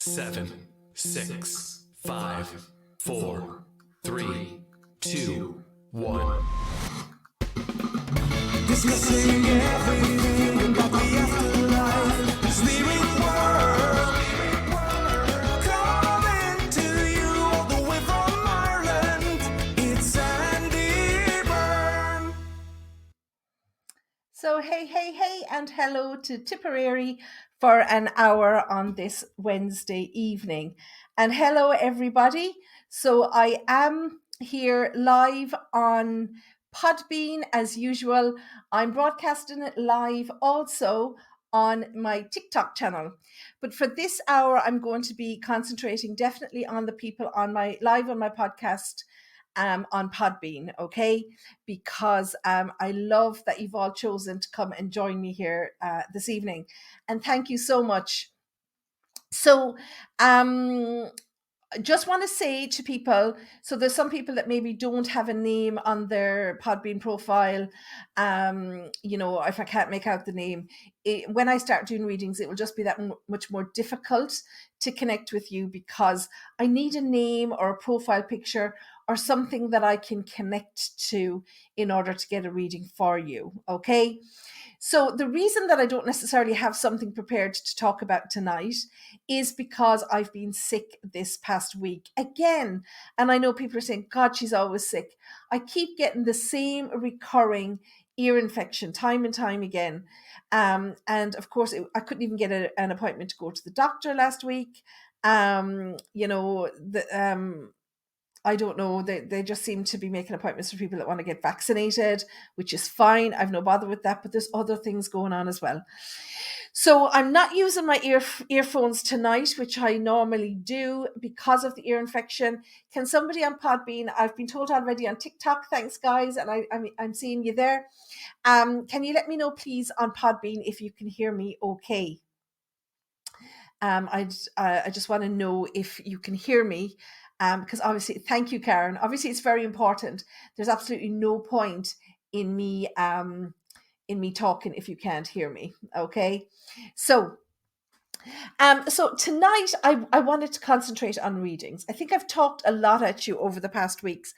7, 6, 5, 4, 3, 2, 1. Discussing everything about the afterlife, the spirit world. Coming to you all the way from Ireland, it's Sandie Byrne. So hey, and hello to Tipperary for an hour on this Wednesday evening. And hello, everybody. So I am here live on Podbean as usual. I'm broadcasting it live also on my TikTok channel. But for this hour, I'm going to be concentrating definitely on the people on my live on my podcast on Podbean, okay? Because I love that you've all chosen to come and join me here this evening. And thank you so much. So I just want to say to people, so there's some people that maybe don't have a name on their Podbean profile. If I can't make out the name, when I start doing readings, it will just be that much more difficult to connect with you because I need a name or a profile picture or something that I can connect to in order to get a reading for you. Okay. So the reason that I don't necessarily have something prepared to talk about tonight is because I've been sick this past week again. And I know people are saying, God, she's always sick. I keep getting the same recurring ear infection time and time again. And of course, I couldn't even get an appointment to go to the doctor last week. I don't know. They just seem to be making appointments for people that want to get vaccinated, which is fine. I've no bother with that, but there's other things going on as well. So I'm not using my earphones tonight, which I normally do because of the ear infection. Can somebody on Podbean, I've been told already on TikTok, thanks guys, and I'm seeing you there. Can you let me know please on Podbean if you can hear me okay? I just want to know if you can hear me. Because obviously, thank you, Karen. Obviously, it's very important. There's absolutely no point in me talking if you can't hear me. Okay, so tonight I wanted to concentrate on readings. I think I've talked a lot at you over the past weeks,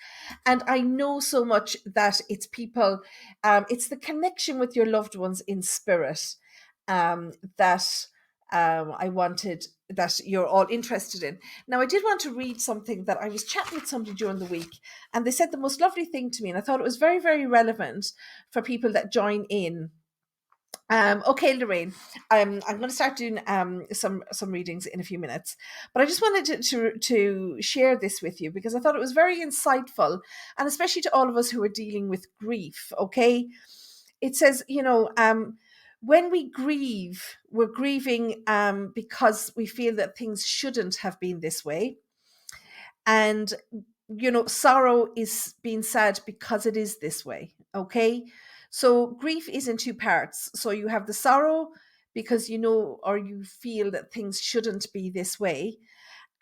and I know so much that it's people, it's the connection with your loved ones in spirit that I wanted that you're all interested in. Now, I did want to read something that I was chatting with somebody during the week, and they said the most lovely thing to me, and I thought it was very, very relevant for people that join in. Okay, Lorraine, I'm going to start doing some readings in a few minutes, but I just wanted to share this with you because I thought it was very insightful, and especially to all of us who are dealing with grief. Okay, it says, when we grieve, we're grieving because we feel that things shouldn't have been this way, and sorrow is being sad because it is this way. Okay, so grief is in two parts. So you have the sorrow because or you feel that things shouldn't be this way,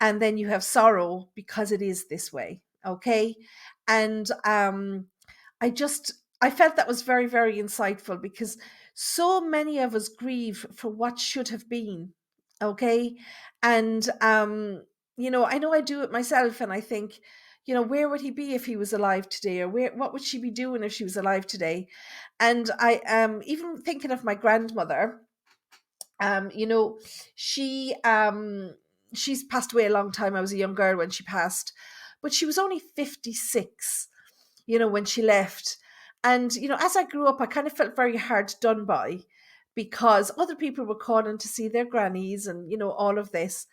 and then you have sorrow because it is this way. Okay, and I felt that was very, very insightful because so many of us grieve for what should have been. Okay, and I know I do it myself, and I think, where would he be if he was alive today, or what would she be doing if she was alive today? And I am even thinking of my grandmother. She she's passed away a long time. I was a young girl when she passed, but she was only 56, when she left. And as I grew up, I kind of felt very hard done by because other people were calling to see their grannies and all of this.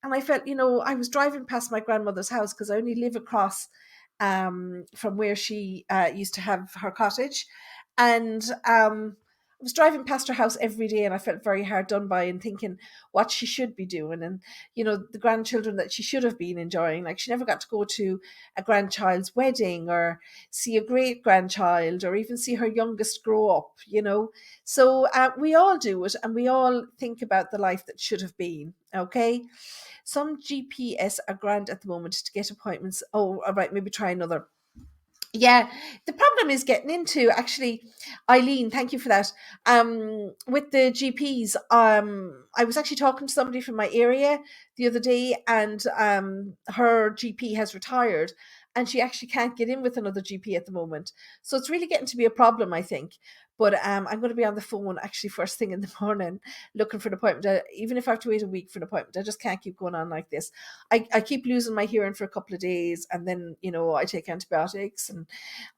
And I felt, I was driving past my grandmother's house because I only live across from where she used to have her cottage. And I was driving past her house every day and I felt very hard done by and thinking what she should be doing and, the grandchildren that she should have been enjoying. Like she never got to go to a grandchild's wedding or see a great grandchild or even see her youngest grow up, So we all do it and we all think about the life that should have been. Okay. Some GPS are grand at the moment to get appointments. Oh, all right. Maybe try another. Yeah, the problem is getting into, actually, Eileen, thank you for that. With the GPs, I was actually talking to somebody from my area the other day, and her GP has retired, and she actually can't get in with another GP at the moment. So it's really getting to be a problem, I think. But I'm going to be on the phone actually first thing in the morning looking for an appointment. Even if I have to wait a week for an appointment, I just can't keep going on like this. I keep losing my hearing for a couple of days, and then, I take antibiotics, and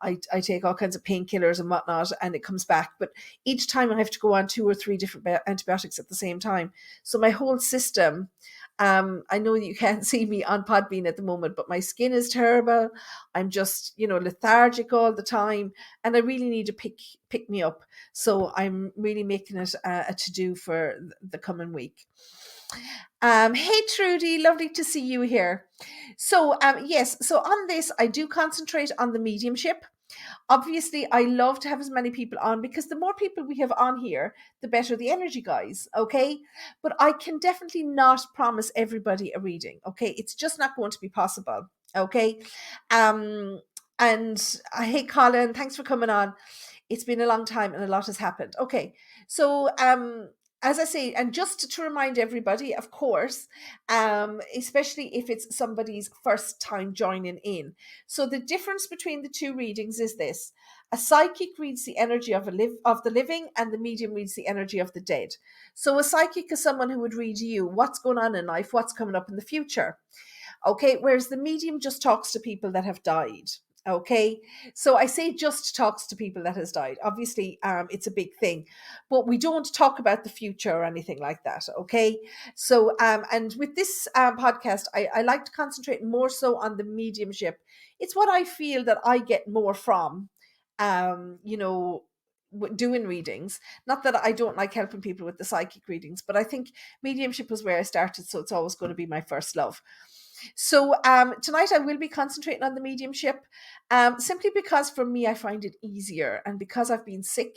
I take all kinds of painkillers and whatnot, and it comes back. But each time I have to go on 2 or 3 different antibiotics at the same time. So my whole system, I know you can't see me on Podbean at the moment, but my skin is terrible. I'm just, lethargic all the time, and I really need to pick me up. So I'm really making it a to do for the coming week. Hey Trudy, lovely to see you here. So yes, so on this I do concentrate on the mediumship. Obviously, I love to have as many people on, because the more people we have on here, the better the energy, guys. Okay. But I can definitely not promise everybody a reading. Okay. It's just not going to be possible. Okay. Um, and hey, Colin, thanks for coming on. It's been a long time and a lot has happened. Okay. So, as I say, and just to remind everybody, of course, especially if it's somebody's first time joining in. So the difference between the two readings is this: a psychic reads the energy of the living, and the medium reads the energy of the dead. So a psychic is someone who would read you what's going on in life, what's coming up in the future. Okay, whereas the medium just talks to people that have died. Okay, so I say just talks to people that has died. Obviously, it's a big thing, but we don't talk about the future or anything like that. Okay, so and with this podcast, I like to concentrate more so on the mediumship. It's what I feel that I get more from, doing readings. Not that I don't like helping people with the psychic readings, but I think mediumship was where I started, so it's always going to be my first love. So tonight I will be concentrating on the mediumship, simply because for me I find it easier, and because I've been sick,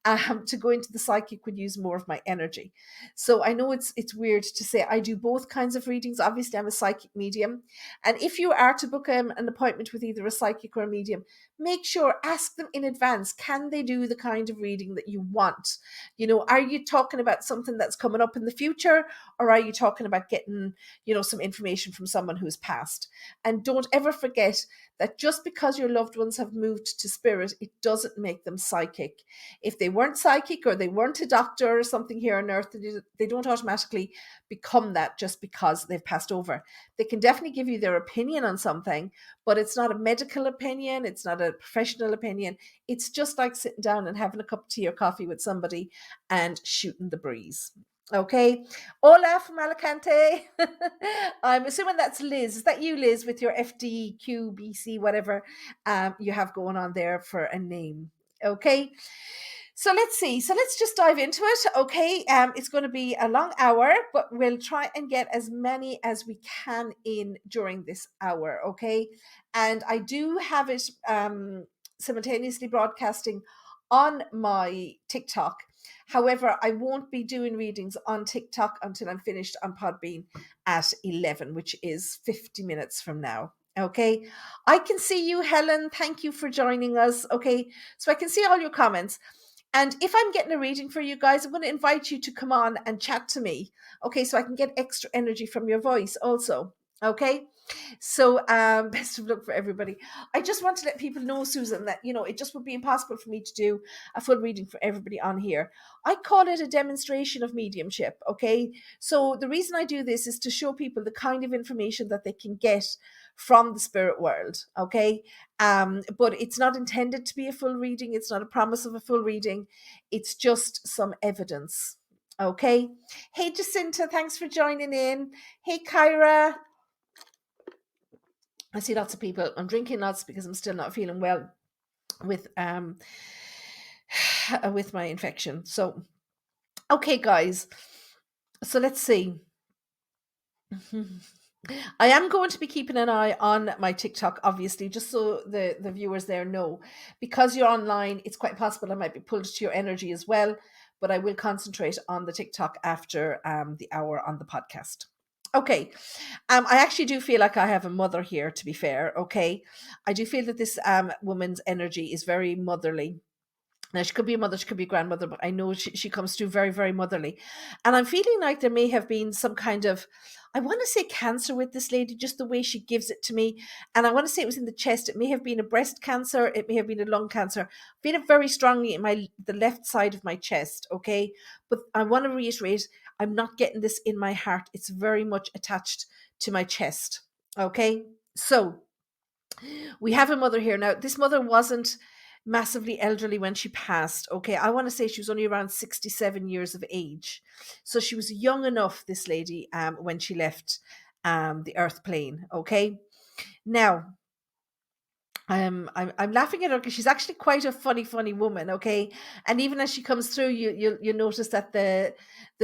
to go into the psychic would use more of my energy. So I know it's weird to say I do both kinds of readings. Obviously, I'm a psychic medium, and if you are to book an appointment with either a psychic or a medium, make sure, ask them in advance, can they do the kind of reading that you want? Are you talking about something that's coming up in the future, or are you talking about getting some information from someone who's passed? And don't ever forget that just because your loved ones have moved to spirit, it doesn't make them psychic. If they weren't psychic, or they weren't a doctor or something here on earth, they don't automatically become that just because they've passed over. They can definitely give you their opinion on something, but it's not a medical opinion, it's not a professional opinion. It's just like sitting down and having a cup of tea or coffee with somebody and shooting the breeze. Okay. Hola from Alicante. I'm assuming that's Liz. Is that you, Liz, with your FDQBC, whatever you have going on there for a name? Okay. So let's see. So let's just dive into it. Okay. It's going to be a long hour, but we'll try and get as many as we can in during this hour. Okay. And I do have it simultaneously broadcasting on my TikTok. However, I won't be doing readings on TikTok until I'm finished on Podbean at 11, which is 50 minutes from now. Okay. I can see you, Helen. Thank you for joining us. Okay. So I can see all your comments. And if I'm getting a reading for you guys, I'm going to invite you to come on and chat to me. Okay. So I can get extra energy from your voice also. Okay. So best of luck for everybody. I just want to let people know, Susan, that it just would be impossible for me to do a full reading for everybody on here. I call it a demonstration of mediumship. Okay, so the reason I do this is to show people the kind of information that they can get from the spirit world. Okay, but it's not intended to be a full reading. It's not a promise of a full reading. It's just some evidence. Okay. Hey Jacinta, thanks for joining in. Hey Kyra, I see lots of people. I'm drinking lots because I'm still not feeling well with with my infection. So, okay, guys. So let's see. I am going to be keeping an eye on my TikTok, obviously, just so the viewers there know. Because you're online, it's quite possible I might be pulled to your energy as well. But I will concentrate on the TikTok after the hour on the podcast. Okay. I actually do feel like I have a mother here, to be fair. Okay. I do feel that this woman's energy is very motherly. Now, she could be a mother, she could be a grandmother, but I know she comes through very, very motherly. And I'm feeling like there may have been some kind of, I want to say cancer with this lady, just the way she gives it to me. And I want to say it was in the chest. It may have been a breast cancer. It may have been a lung cancer. I feel it very strongly in the left side of my chest. Okay. But I want to reiterate, I'm not getting this in my heart. It's very much attached to my chest. Okay. So we have a mother here now. This mother wasn't massively elderly when she passed. Okay, I want to say she was only around 67 years of age, so she was young enough, this lady, when she left the earth plane. Okay, now I'm laughing at her because she's actually quite a funny woman. Okay, and even as she comes through, you notice that the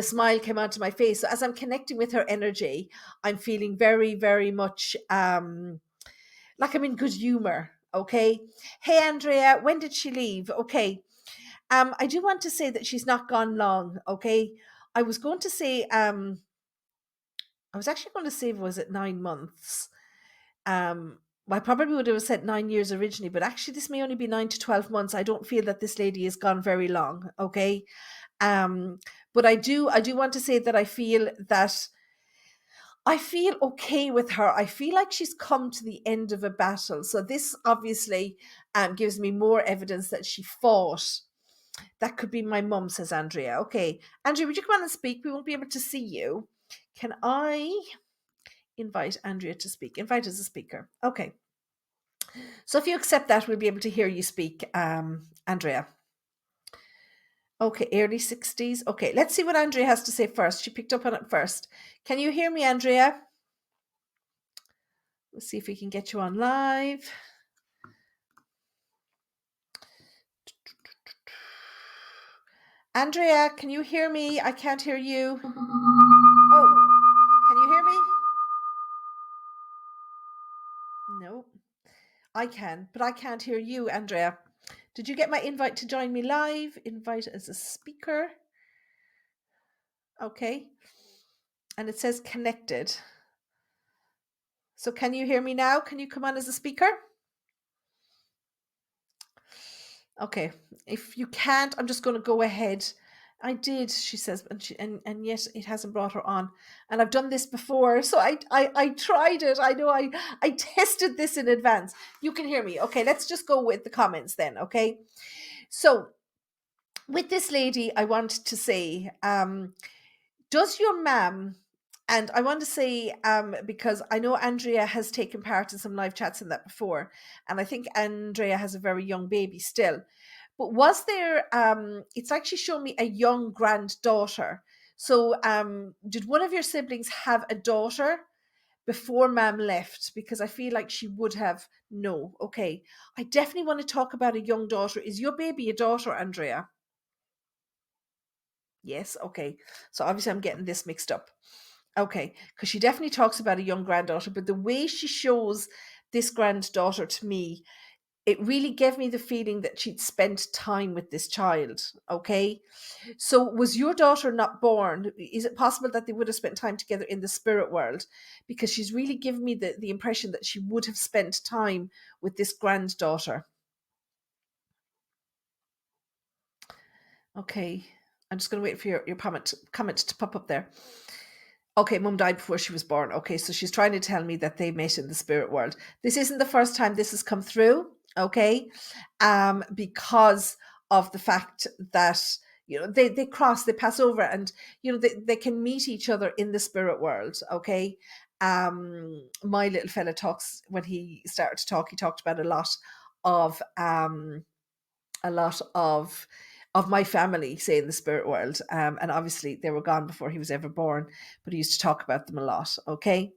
smile came onto my face. So as I'm connecting with her energy, I'm feeling very much like I'm in good humor. Okay. Hey, Andrea, when did she leave? Okay. I do want to say that she's not gone long. Okay. I was going to say, I was actually going to say, was it 9 months? I probably would have said 9 years originally, but actually this may only be 9 to 12 months. I don't feel that this lady has gone very long. Okay. Um, but I do want to say that I feel okay with her. I feel like she's come to the end of a battle. So this obviously gives me more evidence that she fought. That could be my mum, says Andrea. Okay, Andrea, would you come on and speak? We won't be able to see you. Can I invite Andrea to speak? Invite as a speaker. Okay. So if you accept that, we'll be able to hear you speak, Andrea. Okay, early 60s. Okay, let's see what Andrea has to say first. She picked up on it first. Can you hear me, Andrea? Let's see if we can get you on live. Andrea, can you hear me? I can't hear you. Oh, can you hear me? No, I can, but I can't hear you, Andrea. Did you get my invite to join me live? Invite as a speaker. Okay. And it says connected. So can you hear me now? Can you come on as a speaker? Okay. If you can't, I'm just going to go ahead. I did, she says, and yet it hasn't brought her on. And I've done this before, so I tried it. I know I tested this in advance. You can hear me. Okay, let's just go with the comments then. Okay, so with this lady, I want to say, does your ma'am, and I want to say, because I know Andrea has taken part in some live chats in that before, and I think Andrea has a very young baby still. But was there, it's actually shown me a young granddaughter. So did one of your siblings have a daughter before ma'am left? Because I feel like she would have. No. Okay. I definitely want to talk about a young daughter. Is your baby a daughter, Andrea? Yes. Okay. So obviously I'm getting this mixed up. Okay. Because she definitely talks about a young granddaughter, but the way she shows this granddaughter to me, it really gave me the feeling that she'd spent time with this child. Okay. So was your daughter not born? Is it possible that they would have spent time together in the spirit world? Because she's really given me the impression that she would have spent time with this granddaughter. Okay. I'm just going to wait for your comment to pop up there. Okay, mum died before she was born. Okay, so she's trying to tell me that they met in the spirit world. This isn't the first time this has come through, okay? Because of the fact that they cross, they pass over, and they can meet each other in the spirit world, okay? My little fella talks, when he started to talk, he talked about of a lot of my family, say, in the spirit world. And obviously they were gone before he was ever born, but he used to talk about them a lot. Okay.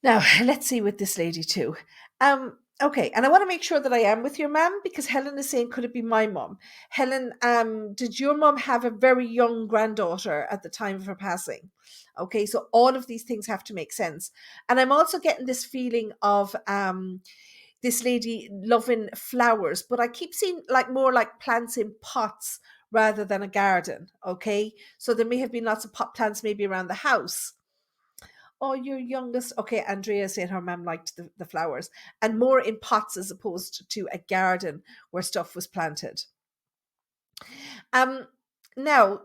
Now let's see with this lady too. Okay, and I want to make sure that I am with your mum, because Helen is saying, could it be my mum? Helen, did your mum have a very young granddaughter at the time of her passing? Okay, so all of these things have to make sense. And I'm also getting this feeling of this lady loving flowers, but I keep seeing like more like plants in pots rather than a garden. Okay, so there may have been lots of pot plants maybe around the house. Oh, your youngest. Okay, Andrea said her mum liked the flowers and more in pots as opposed to a garden where stuff was planted. Um, Now,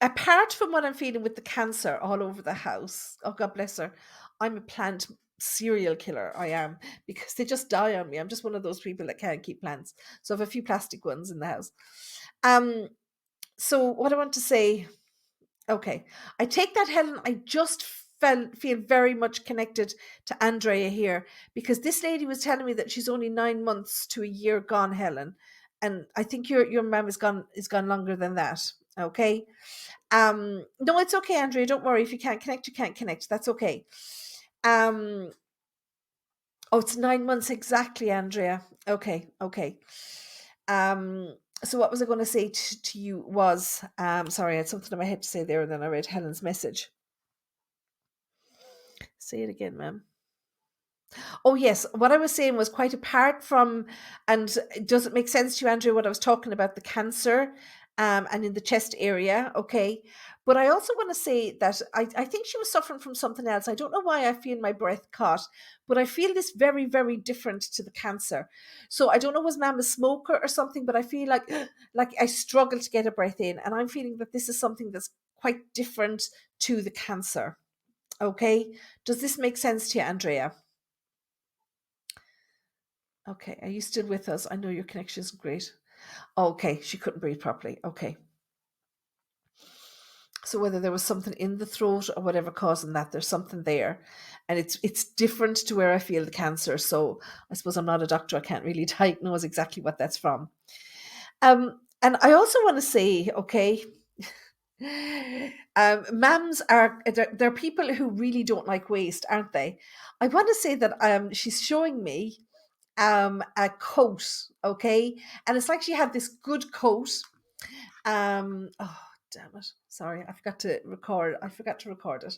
apart from what I'm feeling with the cancer all over the house, oh God bless her, I'm a plant serial killer. I am, because they just die on me. I'm just one of those people that can't keep plants. So I have a few plastic ones in the house. Um, so what I want to say, okay, I take that, Helen. I just feel very much connected to Andrea here, because this lady was telling me that she's only 9 months to a year gone, Helen, and I think your mum is gone longer than that. Okay, no, it's okay, Andrea. Don't worry. If you can't connect, you can't connect. That's okay. Um, oh, it's 9 months exactly, Andrea. Okay, okay. So what was I going to say to you was, sorry, I had something in my head to say there, and then I read Helen's message. Say it again, ma'am. Oh, yes. What I was saying was, quite apart from, and does it make sense to you, Andrew, what I was talking about, the cancer and in the chest area? Okay. But I also want to say that I think she was suffering from something else. I don't know why I feel my breath caught, but I feel this very, very different to the cancer. So I don't know, was ma'am a smoker or something, but I feel like, like I struggle to get a breath in. And I'm feeling that this is something that's quite different to the cancer. Okay. Does this make sense to you, Andrea? Okay, are you still with us? I know your connection isn't great. Okay, she couldn't breathe properly. Okay. So whether there was something in the throat or whatever causing that, there's something there. And it's different to where I feel the cancer. So I suppose I'm not a doctor. I can't really diagnose exactly what that's from. And I also want to say, okay, mams are, they're people who really don't like waste, aren't they? I want to say that she's showing me a coat, okay, and it's like she had this good coat. Oh, damn it, sorry, I forgot to record it,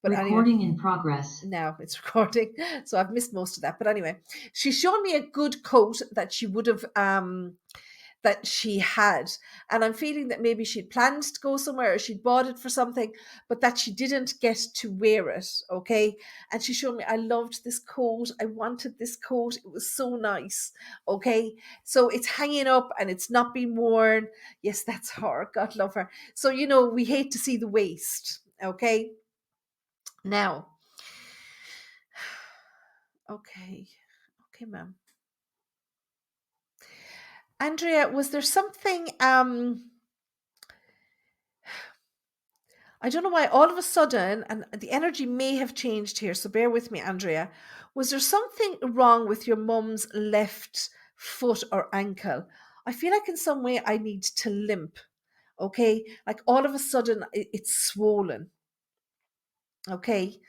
but anyway, Recording in progress. now it's recording, so I've missed most of that. But anyway, she's shown me a good coat that she would have that she had. And I'm feeling that maybe she'd planned to go somewhere, or she'd bought it for something, but that she didn't get to wear it. Okay. And she showed me, I loved this coat. I wanted this coat. It was so nice. Okay. So it's hanging up and it's not being worn. Yes, that's her. God love her. So, we hate to see the waste. Okay. Now, okay. Okay, ma'am. Andrea, was there something I don't know why all of a sudden, and the energy may have changed here, so bear with me, Andrea. Was there something wrong with your mum's left foot or ankle? I feel like in some way I need to limp. Okay, like all of a sudden it's swollen. Okay,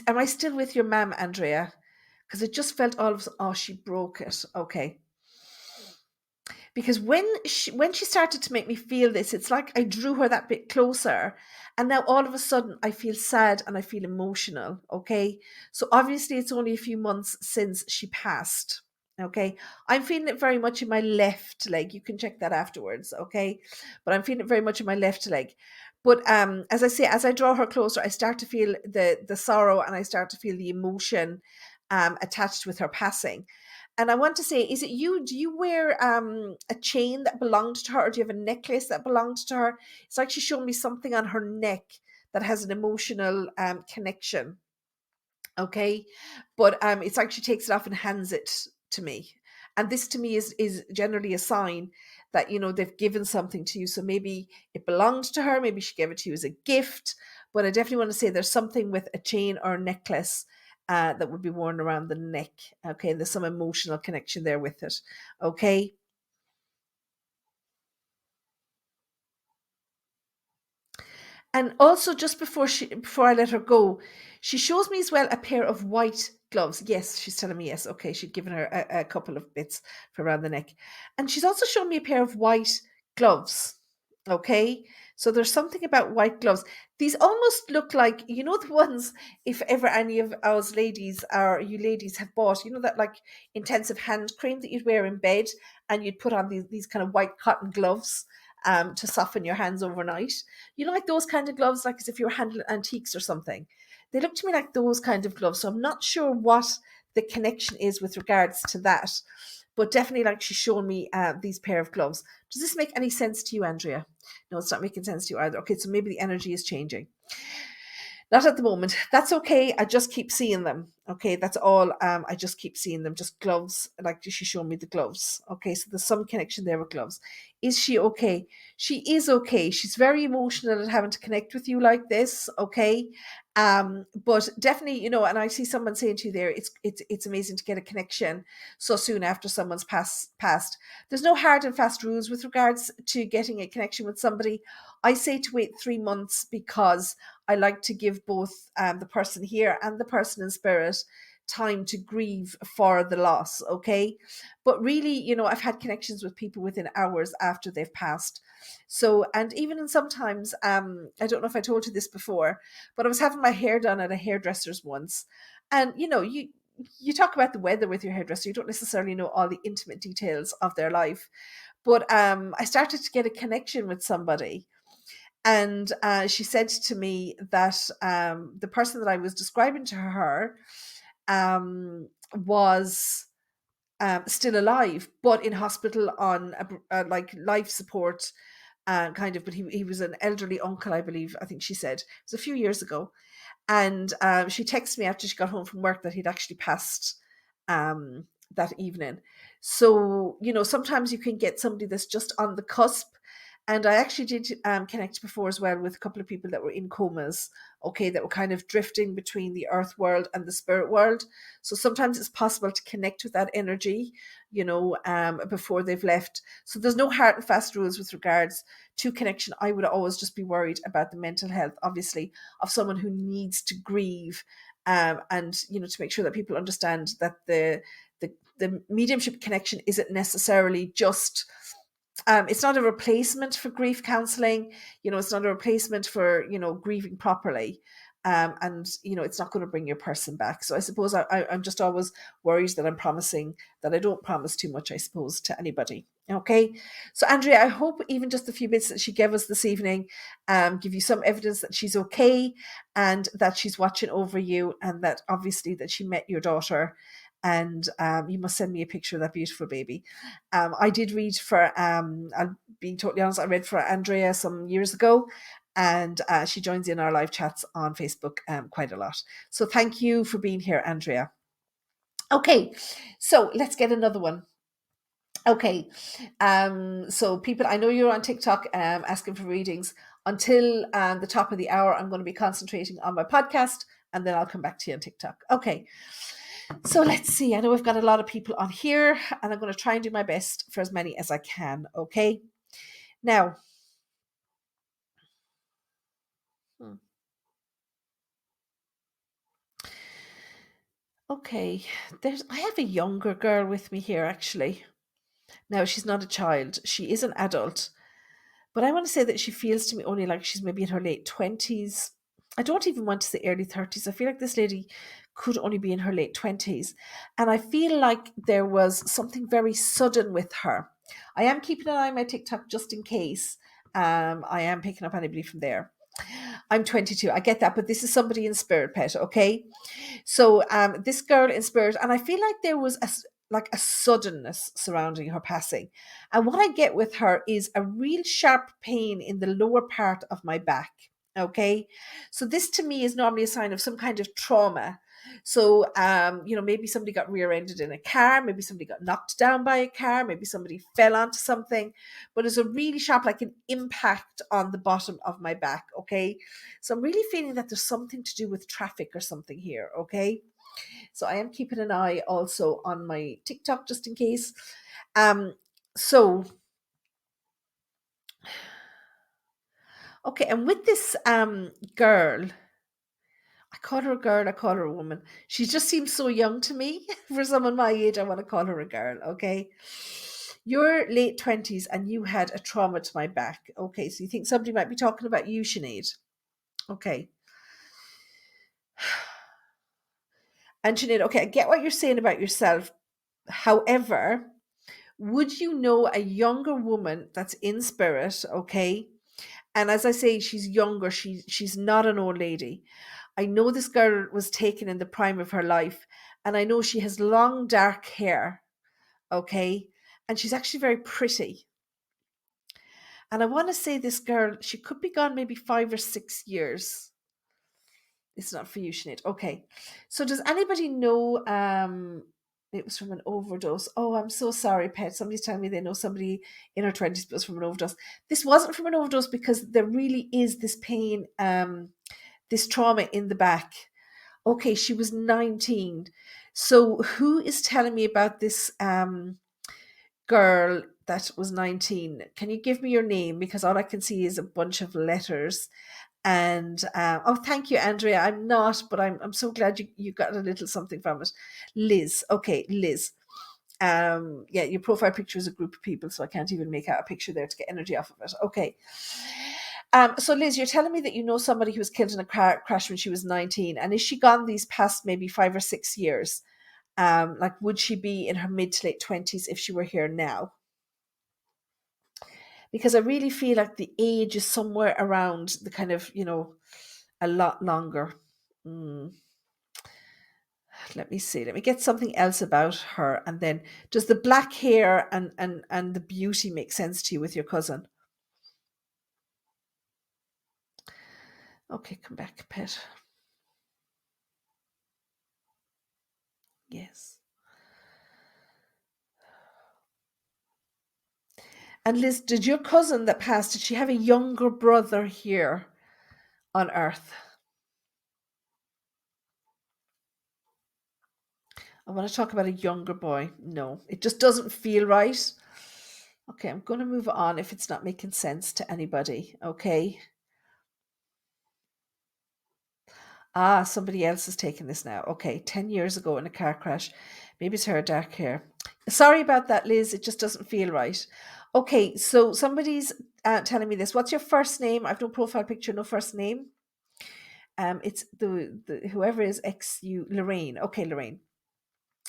am I still with your mum, Andrea? Because it just felt all of a sudden, oh, she broke it. Okay, because when she started to make me feel this, it's like I drew her that bit closer, and now all of a sudden I feel sad and I feel emotional. Okay, so obviously it's only a few months since she passed. Okay, I'm feeling it very much in my left leg. You can check that afterwards. Okay, but I'm feeling it very much in my left leg. But as I say, as I draw her closer, I start to feel the sorrow, and I start to feel the emotion attached with her passing. And I want to say, is it you? Do you wear a chain that belonged to her, or do you have a necklace that belonged to her? It's like she's showing me something on her neck that has an emotional connection. Okay, but it's like she takes it off and hands it to me, and this to me is generally a sign that they've given something to you. So maybe it belonged to her, maybe she gave it to you as a gift. But I definitely want to say there's something with a chain or a necklace that would be worn around the neck. Okay, there's some emotional connection there with it. Okay. And also, just before I let her go, she shows me as well a pair of white gloves. Yes, she's telling me yes. Okay, she'd given her a couple of bits for around the neck, and she's also shown me a pair of white gloves. Okay, so there's something about white gloves. These almost look like, the ones, if ever any of us ladies or you ladies have bought, that like intensive hand cream that you'd wear in bed, and you'd put on these kind of white cotton gloves to soften your hands overnight. Like those kind of gloves, like as if you were handling antiques or something. They look to me like those kind of gloves. So I'm not sure what the connection is with regards to that. But definitely, like, she's shown me these pair of gloves. Does this make any sense to you, Andrea? No, it's not making sense to you either. Okay, so maybe the energy is changing. Not at the moment. That's okay. I just keep seeing them. Okay, that's all. I just keep seeing them. Just gloves. Like, she showed me the gloves. Okay, so there's some connection there with gloves. Is she okay? She is okay. She's very emotional at having to connect with you like this. Okay. But definitely, and I see someone saying to you there, it's amazing to get a connection so soon after someone's passed. There's no hard and fast rules with regards to getting a connection with somebody. I say to wait 3 months because I like to give both the person here and the person in spirit time to grieve for the loss, okay? But really, I've had connections with people within hours after they've passed. So, and even in sometimes, I don't know if I told you this before, but I was having my hair done at a hairdresser's once. And, you talk about the weather with your hairdresser, you don't necessarily know all the intimate details of their life. But I started to get a connection with somebody. And she said to me that the person that I was describing to her was still alive, but in hospital on like life support, kind of. But he was an elderly uncle, I believe. I think she said it was a few years ago, and she texted me after she got home from work that he'd actually passed that evening. So sometimes you can get somebody that's just on the cusp. And I actually did connect before as well with a couple of people that were in comas, okay, that were kind of drifting between the earth world and the spirit world. So sometimes it's possible to connect with that energy, before they've left. So there's no hard and fast rules with regards to connection. I would always just be worried about the mental health, obviously, of someone who needs to grieve, and to make sure that people understand that the mediumship connection isn't necessarily just it's not a replacement for grief counseling. It's not a replacement for, grieving properly. And, it's not going to bring your person back. So I suppose I'm just always worried that I'm promising that I don't promise too much, I suppose, to anybody. Okay. So Andrea, I hope even just the few bits that she gave us this evening give you some evidence that she's okay and that she's watching over you, and that obviously that she met your daughter. And you must send me a picture of that beautiful baby. I did read for, I'll be totally honest, I read for Andrea some years ago, and she joins in our live chats on Facebook quite a lot. So thank you for being here, Andrea. Okay, so let's get another one. Okay, so people, I know you're on TikTok asking for readings. Until the top of the hour, I'm going to be concentrating on my podcast, and then I'll come back to you on TikTok. Okay. So let's see. I know we've got a lot of people on here, and I'm going to try and do my best for as many as I can. Okay. Now, okay, I have a younger girl with me here, actually. Now, she's not a child. She is an adult. But I want to say that she feels to me only like she's maybe in her late 20s. I don't even want to say early 30s. I feel like this lady could only be in her late 20s. And I feel like there was something very sudden with her. I am keeping an eye on my TikTok just in case I am picking up anybody from there. I'm 22. I get that, but this is somebody in spirit, pet, okay? So this girl in spirit, and I feel like there was a suddenness surrounding her passing. And what I get with her is a real sharp pain in the lower part of my back. Okay. So this to me is normally a sign of some kind of trauma. So, maybe somebody got rear-ended in a car, maybe somebody got knocked down by a car, maybe somebody fell onto something, but it's a really sharp, like an impact on the bottom of my back. Okay. So I'm really feeling that there's something to do with traffic or something here. Okay. So I am keeping an eye also on my TikTok just in case. So okay, and with this girl, I call her a girl, I call her a woman. She just seems so young to me. For someone my age, I want to call her a girl, okay? You're late 20s and you had a trauma to my back. Okay, so you think somebody might be talking about you, Sinead. Okay. And Sinead, okay, I get what you're saying about yourself. However, would you know a younger woman that's in spirit, okay? And as I say, she's younger, she's not an old lady. I know this girl was taken in the prime of her life, and I know she has long dark hair, okay? And she's actually very pretty. And I want to say this girl, she could be gone maybe 5 or 6 years. It's not for you, Sinead. Okay. So does anybody know it was from an overdose? Oh, I'm so sorry, Pet. Somebody's telling me they know somebody in her 20s was from an overdose. This wasn't from an overdose because there really is this pain, this trauma in the back. Okay, she was 19. So who is telling me about this girl that was 19? Can you give me your name? Because all I can see is a bunch of letters. And oh, thank you, Andrea. I'm not, but I'm so glad you got a little something from it. Liz. Okay, Liz. Yeah, your profile picture is a group of people, so I can't even make out a picture there to get energy off of it. Okay. So Liz, you're telling me that you know somebody who was killed in a car crash when she was 19, and is she gone these past maybe 5 or 6 years? Like, would she be in her mid to late 20s if she were here now? Because I really feel like the age is somewhere around the kind of, a lot longer. Mm. Let me see. Let me get something else about her. And then, does the black hair and the beauty make sense to you with your cousin? Okay, come back, Pet. Yes. And Liz, did your cousin that passed, did she have a younger brother here on Earth? I want to talk about a younger boy. No, it just doesn't feel right. Okay, I'm going to move on if it's not making sense to anybody. Okay. Ah, somebody else is taking this now. Okay, 10 years ago in a car crash. Maybe it's her dark hair. Sorry about that, Liz. It just doesn't feel right. Okay, so somebody's telling me this. What's your first name? I've no profile picture, no first name. It's the whoever is XU Lorraine. Okay, Lorraine.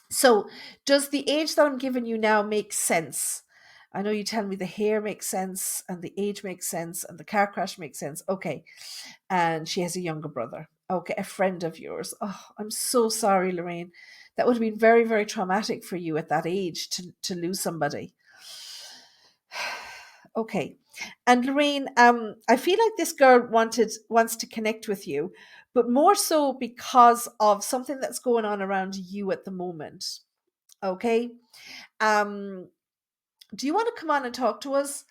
So does the age that I'm giving you now make sense? I know you tell me the hair makes sense and the age makes sense and the car crash makes sense. Okay. And she has a younger brother. Okay, a friend of yours. Oh, I'm so sorry, Lorraine. That would have been very, very traumatic for you at that age to lose somebody. Okay. And Lorraine, I feel like this girl wants to connect with you, but more so because of something that's going on around you at the moment. Okay. Um, do you want to come on and talk to us?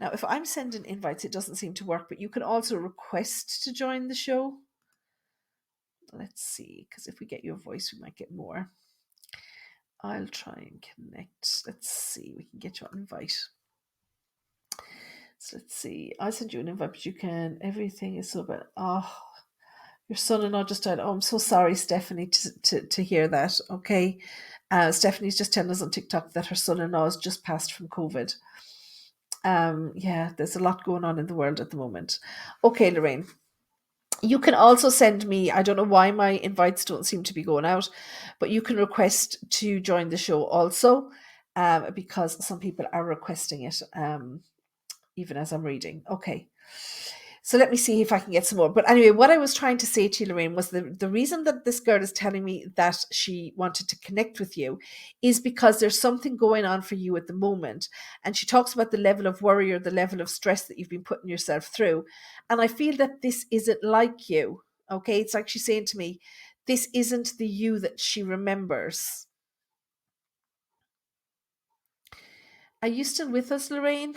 Now, if I'm sending invites, it doesn't seem to work, but you can also request to join the show. Let's see, because if we get your voice, we might get more. I'll try and connect. Let's see, we can get you an invite. So let's see. I'll send you an invite, but you can. Everything is so bad. Oh, your son-in-law just died. Oh, I'm so sorry, Stephanie, to hear that. Okay. Stephanie's just telling us on TikTok that her son-in-law has just passed from COVID. Yeah, there's a lot going on in the world at the moment. Okay, Lorraine. You can also send me, I don't know why my invites don't seem to be going out, but you can request to join the show also, because some people are requesting it, even as I'm reading. Okay. So let me see if I can get some more. But anyway, what I was trying to say to you, Lorraine, was the reason that this girl is telling me that she wanted to connect with you is because there's something going on for you at the moment. And she talks about the level of worry or the level of stress that you've been putting yourself through. And I feel that this isn't like you. Okay. It's like she's saying to me, this isn't the you that she remembers. Are you still with us, Lorraine?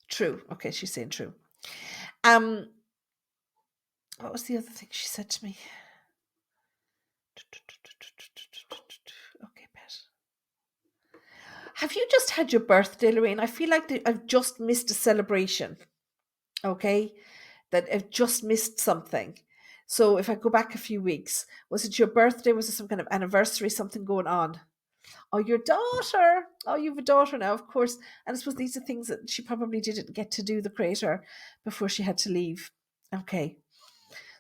True. Okay, she's saying true. What was the other thing she said to me? Okay, Pet. Have you just had your birthday, Lorraine? I feel like I've just missed a celebration. Okay, that I've just missed something. So if I go back a few weeks, was it your birthday? Was it some kind of anniversary? Something going on? Oh, your daughter. Oh, you have a daughter now, of course. And I suppose these are things that she probably didn't get to do, the creator, before she had to leave. Okay.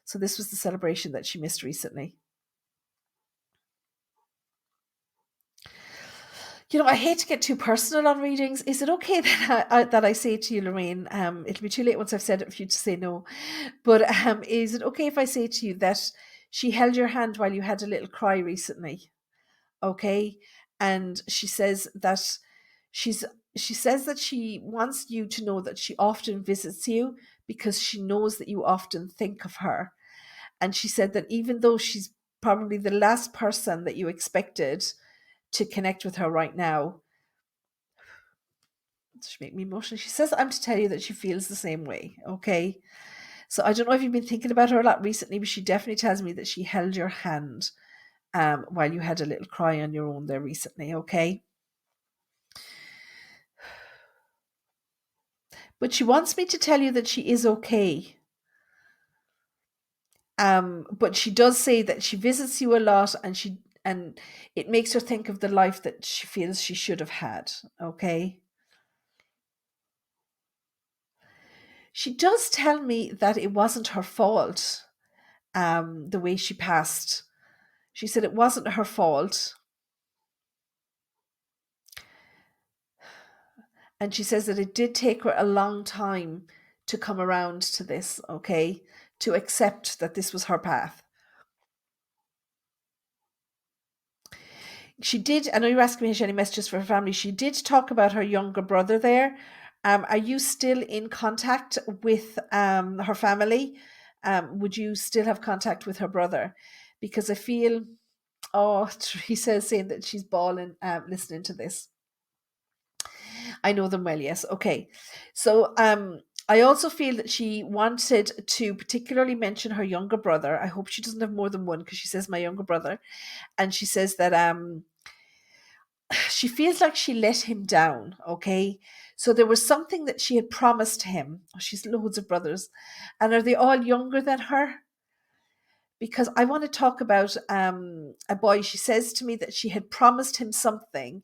So this was the celebration that she missed recently. I hate to get too personal on readings. Is it okay that I say to you, Lorraine? It'll be too late once I've said it for you to say no. But is it okay if I say to you that she held your hand while you had a little cry recently? Okay, and she's she says that she wants you to know that she often visits you because she knows that you often think of her. And she said that even though she's probably the last person that you expected to connect with her right now, she make me emotional. She says I'm to tell you that she feels the same way. Okay. So I don't know if you've been thinking about her a lot recently, but she definitely tells me that she held your hand while you had a little cry on your own there recently. Okay. But she wants me to tell you that she is okay. But she does say that she visits you a lot, and it makes her think of the life that she feels she should have had. Okay. She does tell me that it wasn't her fault, the way she passed. She said it wasn't her fault. And she says that it did take her a long time to come around to this, okay? To accept that this was her path. She did, I know you're asking me if she had any messages for her family. She did talk about her younger brother there. Are you still in contact with her family? Would you still have contact with her brother? Because I feel, oh, Teresa is saying that she's bawling listening to this. I know them well, yes. Okay. So I also feel that she wanted to particularly mention her younger brother. I hope she doesn't have more than one because she says my younger brother. And she says that she feels like she let him down. Okay. So there was something that she had promised him. Oh, she's loads of brothers. And are they all younger than her? Because I want to talk about a boy. She says to me that she had promised him something.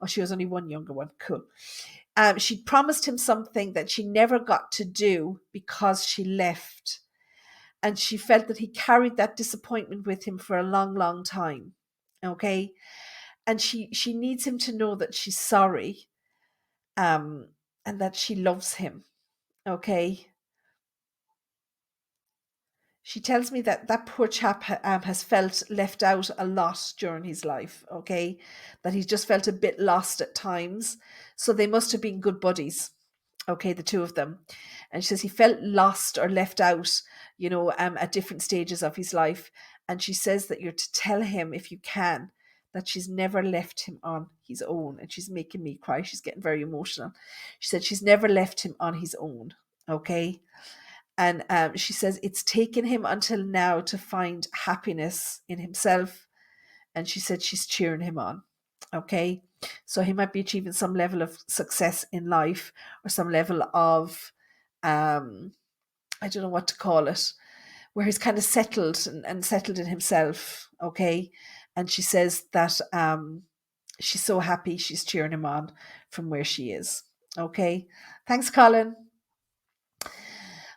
Oh, she has only one younger one. Cool. She promised him something that she never got to do because she left. And she felt that he carried that disappointment with him for a long, long time. Okay. And she needs him to know that she's sorry, and that she loves him. Okay. She tells me that that poor chap has felt left out a lot during his life. Okay. That he's just felt a bit lost at times. So they must have been good buddies. Okay, the two of them. And she says he felt lost or left out, at different stages of his life. And she says that you're to tell him, if you can, that she's never left him on his own. And she's making me cry. She's getting very emotional. She said she's never left him on his own. Okay. And she says it's taken him until now to find happiness in himself. And she said she's cheering him on. Okay. So he might be achieving some level of success in life, or some level of, I don't know what to call it, where he's kind of settled and settled in himself. Okay. And she says that she's so happy, she's cheering him on from where she is. Okay. Thanks, Colin.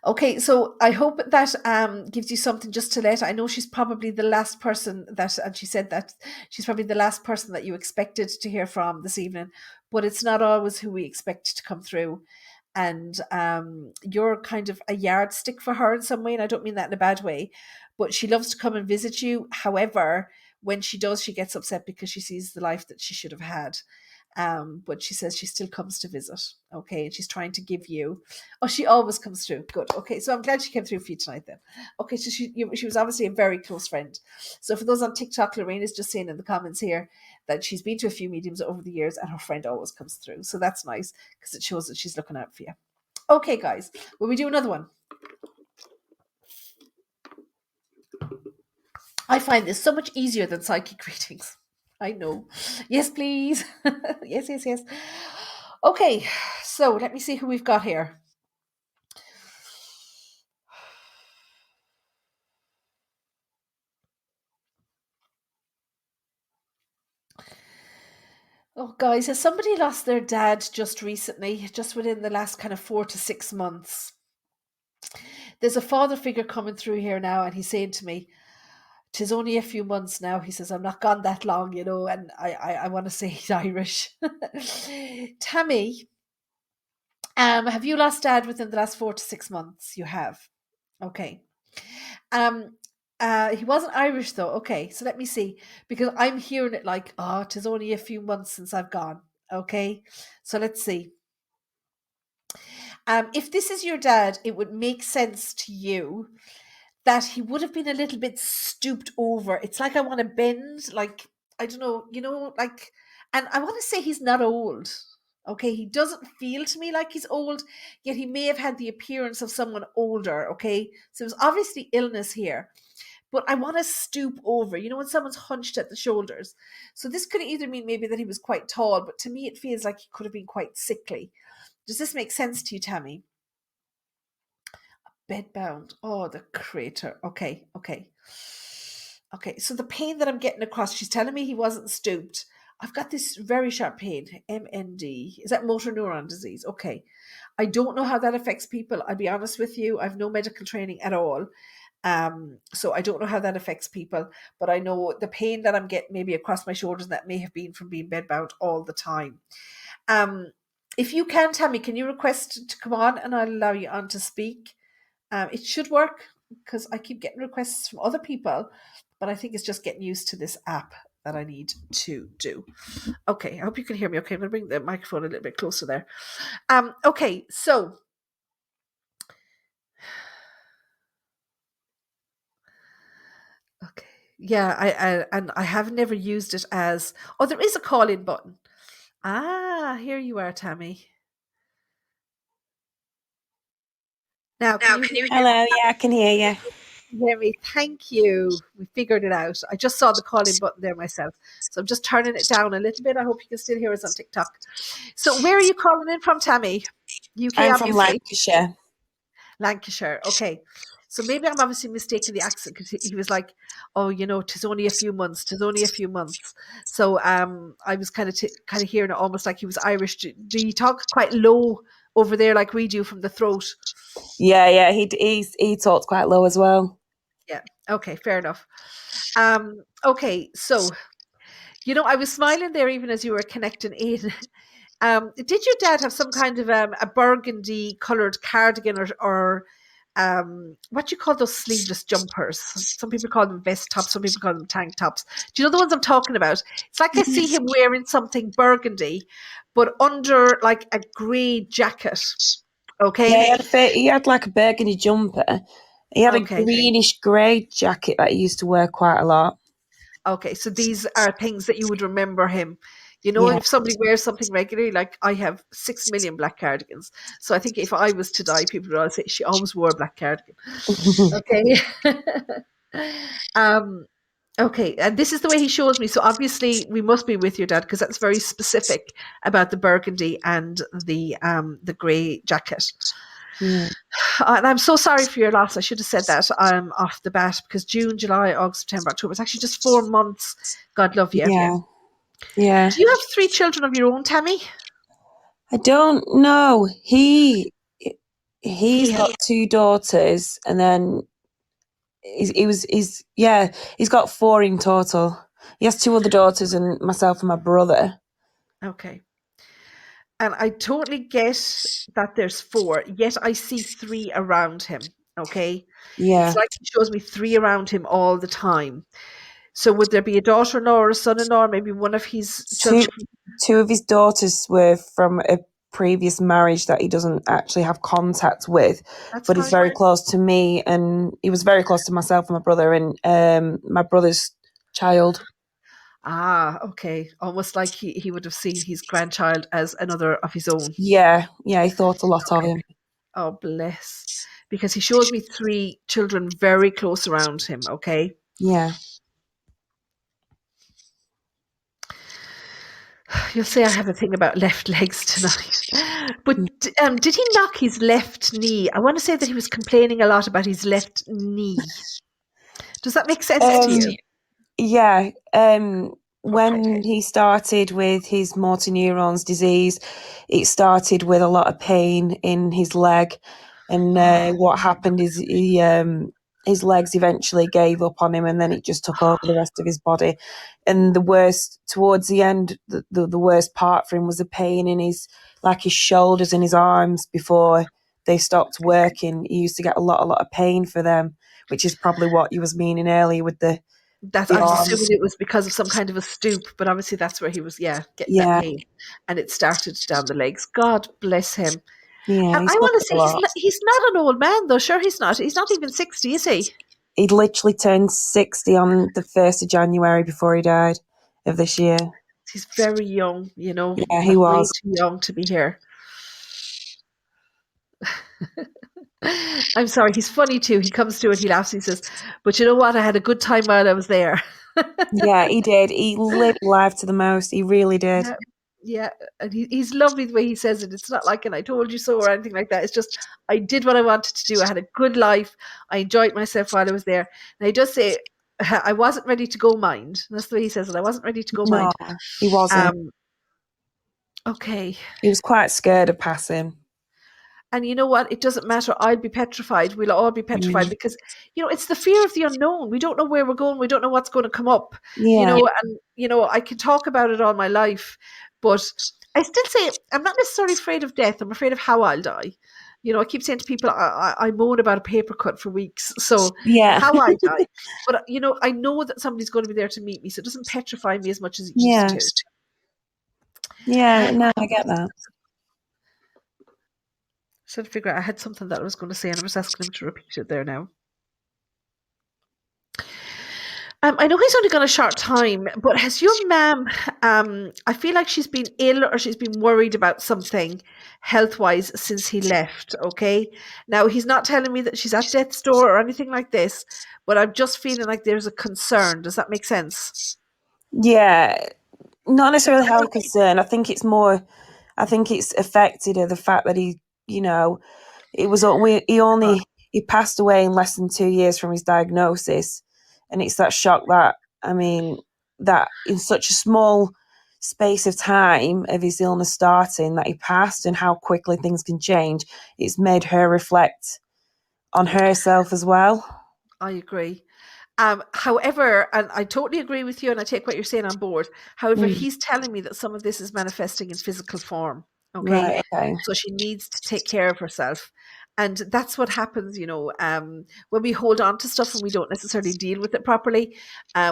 Okay, so I hope that gives you something just to let. I know she's probably the last person that, and she said that she's probably the last person that you expected to hear from this evening, but it's not always who we expect to come through. And you're kind of a yardstick for her in some way, and I don't mean that in a bad way, but she loves to come and visit you. However, when she does, she gets upset because she sees the life that she should have had. But she says she still comes to visit. Okay. And she's trying to give you. Oh, she always comes through. Good. Okay. So I'm glad she came through for you tonight then. Okay. So she was obviously a very close friend. So for those on TikTok, Lorraine is just saying in the comments here that she's been to a few mediums over the years and her friend always comes through. So that's nice because it shows that she's looking out for you. Okay, guys. Will we do another one? I find this so much easier than psychic readings. I know. Yes, please. Yes. Okay, so let me see who we've got here. Oh, guys, has somebody lost their dad just recently, just within the last kind of 4 to 6 months? There's a father figure coming through here now, and he's saying to me, 'Tis only a few months now. He says, I'm not gone that long, you know, and I want to say he's Irish. Tammy, have you lost dad within the last 4 to 6 months? You have. Okay. Um, he wasn't Irish though. Okay, so let me see. Because I'm hearing it like, oh, 'tis only a few months since I've gone. Okay. So let's see. If this is your dad, it would make sense to you that he would have been a little bit stooped over. It's like I want to bend, like, I don't know, you know, like, and I want to say he's not old. Okay, he doesn't feel to me like he's old, yet he may have had the appearance of someone older. Okay, so there's obviously illness here, but I want to stoop over, you know, when someone's hunched at the shoulders. So this could either mean maybe that he was quite tall, but to me it feels like he could have been quite sickly. Does this make sense to you, Tammy? Bedbound. Oh, the crater. Okay, okay. Okay, so the pain that I'm getting across, she's telling me he wasn't stooped. I've got this very sharp pain, MND. Is that motor neuron disease? Okay. I don't know how that affects people. I'll be honest with you. I've no medical training at all. So I don't know how that affects people, but I know the pain that I'm getting maybe across my shoulders, that may have been from being bedbound all the time. If you can, Tammy, can you request to come on and I'll allow you on to speak? It should work because I keep getting requests from other people, but I think it's just getting used to this app that I need to do. Okay, I hope you can hear me. Okay, I'm going to bring the microphone a little bit closer there. Okay, so okay, yeah, I have never used it as. Oh, there is a call-in button. Ah, here you are, Tammy. Now, can you hear me? Hello, yeah, I can hear you. Hear me? Thank you. We figured it out. I just saw the call-in button there myself, so I'm just turning it down a little bit. I hope you can still hear us on TikTok. So, where are you calling in from, Tammy? UK, I'm from obviously. Lancashire. Lancashire. Okay. So maybe I'm obviously mistaking the accent because he was like, "Oh, you know, 'tis only a few months. 'Tis only a few months." So I was kind of hearing it almost like he was Irish. Do you talk quite low over there like we do from the throat? Yeah, he talks quite low as well. Yeah. Okay. Fair enough. Okay. So you know, I was smiling there even as you were connecting in. Did your dad have some kind of a burgundy coloured cardigan or what do you call those sleeveless jumpers? Some people call them vest tops, some people call them tank tops. Do you know the ones I'm talking about? It's like I see him wearing something burgundy, but under like a grey jacket. Yeah, Okay. he had like a burgundy jumper. He had a Okay. greenish grey jacket that he used to wear quite a lot. Okay, so these are things that you would remember him. You know, Yeah. if somebody wears something regularly, like I have 6 million black cardigans. So I think if I was to die, people would all say she always wore a black cardigan. Okay. um, okay, and this is the way he shows me. So obviously we must be with your dad because that's very specific about the burgundy and the grey jacket. Yeah. And I'm so sorry for your loss. I should have said that off the bat because June, July, August, September, October. It's actually just 4 months. God love you. Yeah. Yeah. Do you have 3 children of your own, Tammy? I don't know. He's He has. got 2 daughters, and then he's got 4 in total. He has 2 other daughters and myself and my brother. Okay. And I totally get that there's 4, yet I see 3 around him. Okay. Yeah. It's like he shows me 3 around him all the time. So would there be a daughter-in-law or a son-in-law, maybe one of his children? Two of his daughters were from a previous marriage that he doesn't actually have contact with, That's but he's fine. very close to me, and he was very close to myself and my brother, and my brother's child. Ah, okay. Almost like he would have seen his grandchild as another of his own. Yeah, he thought a lot of him. Oh, bless. Because he shows me 3 children very close around him, okay? Yeah. You'll say I have a thing about left legs tonight. But did he knock his left knee? I want to say that he was complaining a lot about his left knee. Does that make sense to you? Yeah. When he started with his motor neurons disease, it started with a lot of pain in his leg, and what happened is his legs eventually gave up on him, and then it just took over the rest of his body. And the worst, towards the end, the worst part for him was the pain in his shoulders and his arms before they stopped working. He used to get a lot of pain for them, which is probably what you was meaning earlier with the I was arms. assuming it was because of some kind of a stoop, but obviously that's where he was, getting that Yeah. pain, and it started down the legs. God bless him. Yeah, And he I want suffered to a say lot. he's not an old man, though. Sure, he's not. He's not even 60, is he? He'd literally turned 60 on the 1st of January before he died of this year. He's very young, Yeah, he like way was. too young to be here. I'm sorry, he's funny too. He comes to it, he laughs, he says, "But you know what? I had a good time while I was there." Yeah, he did. He lived life to the most. He really did. Yeah, yeah, and he's lovely the way he says it. It's not like "and I told you so" or anything like that. It's just I did what I wanted to do. I had a good life. I enjoyed myself while I was there. And I just say I wasn't ready to go mind. That's the way he says it. I wasn't ready to go No, mind. he wasn't. Okay. He was quite scared of passing. And you know what? It doesn't matter. I'll be petrified. We'll all be petrified because, it's the fear of the unknown. We don't know where we're going. We don't know what's going to come up, Yeah, and, I can talk about it all my life, but I still say I'm not necessarily afraid of death. I'm afraid of how I'll die. I keep saying to people, I moan about a paper cut for weeks. So yeah, how I die. But, I know that somebody's going to be there to meet me. So it doesn't petrify me as much as it used yeah, to. yeah. No, I get that. Trying to figure out, I had something that I was going to say and I was asking him to repeat it there now. I know he's only got a short time, but has your mum, I feel like she's been ill or she's been worried about something health-wise since he left, okay? Now, he's not telling me that she's at death's door or anything like this, but I'm just feeling like there's a concern. Does that make sense? Yeah, not necessarily health concern. I think it's affected her, the fact that it was he passed away in less than 2 years from his diagnosis, and it's that shock that in such a small space of time of his illness starting that he passed, and how quickly things can change. It's made her reflect on herself as well. I agree. However, and I totally agree with you, and I take what you're saying on board. However, he's telling me that some of this is manifesting in physical form. Okay, Right. Okay. so she needs to take care of herself, and that's what happens. When we hold on to stuff and we don't necessarily deal with it properly,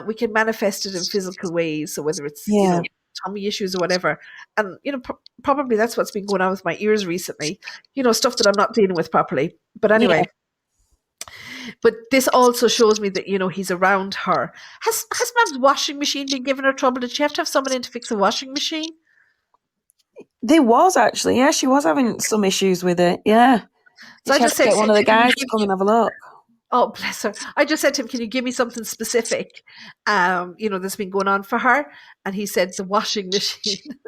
we can manifest it in physical ways. So whether it's Yeah. tummy issues or whatever, and probably that's what's been going on with my ears recently. Stuff that I'm not dealing with properly. But anyway. Yeah. But this also shows me that he's around her. Has Mam's washing machine been giving her trouble? Did she have to have someone in to fix a washing machine? There was actually, yeah, she was having some issues with it. Yeah, So she I had just to said, get one of the guys to come and have a look. Oh, bless her. I just said to him, "Can you give me something specific, that's been going on for her?" And he said, "The washing machine."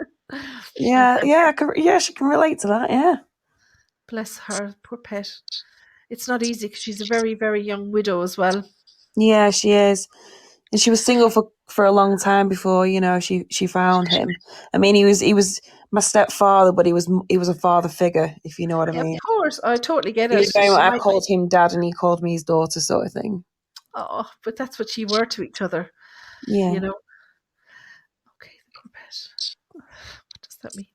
Yeah, yeah, she can relate to that. Yeah, Bless her, poor pet. It's not easy because she's a very, very young widow as well. yeah, she is, and she was single for a long time before she found him. I mean, he was my stepfather, but he was a father figure, if you know what I Yeah, of mean. course, I totally get He it. was very much, I called him dad, and he called me his daughter, sort of thing. Oh, but that's what you were to each other, Yeah. Okay, the poor pet. What does that mean?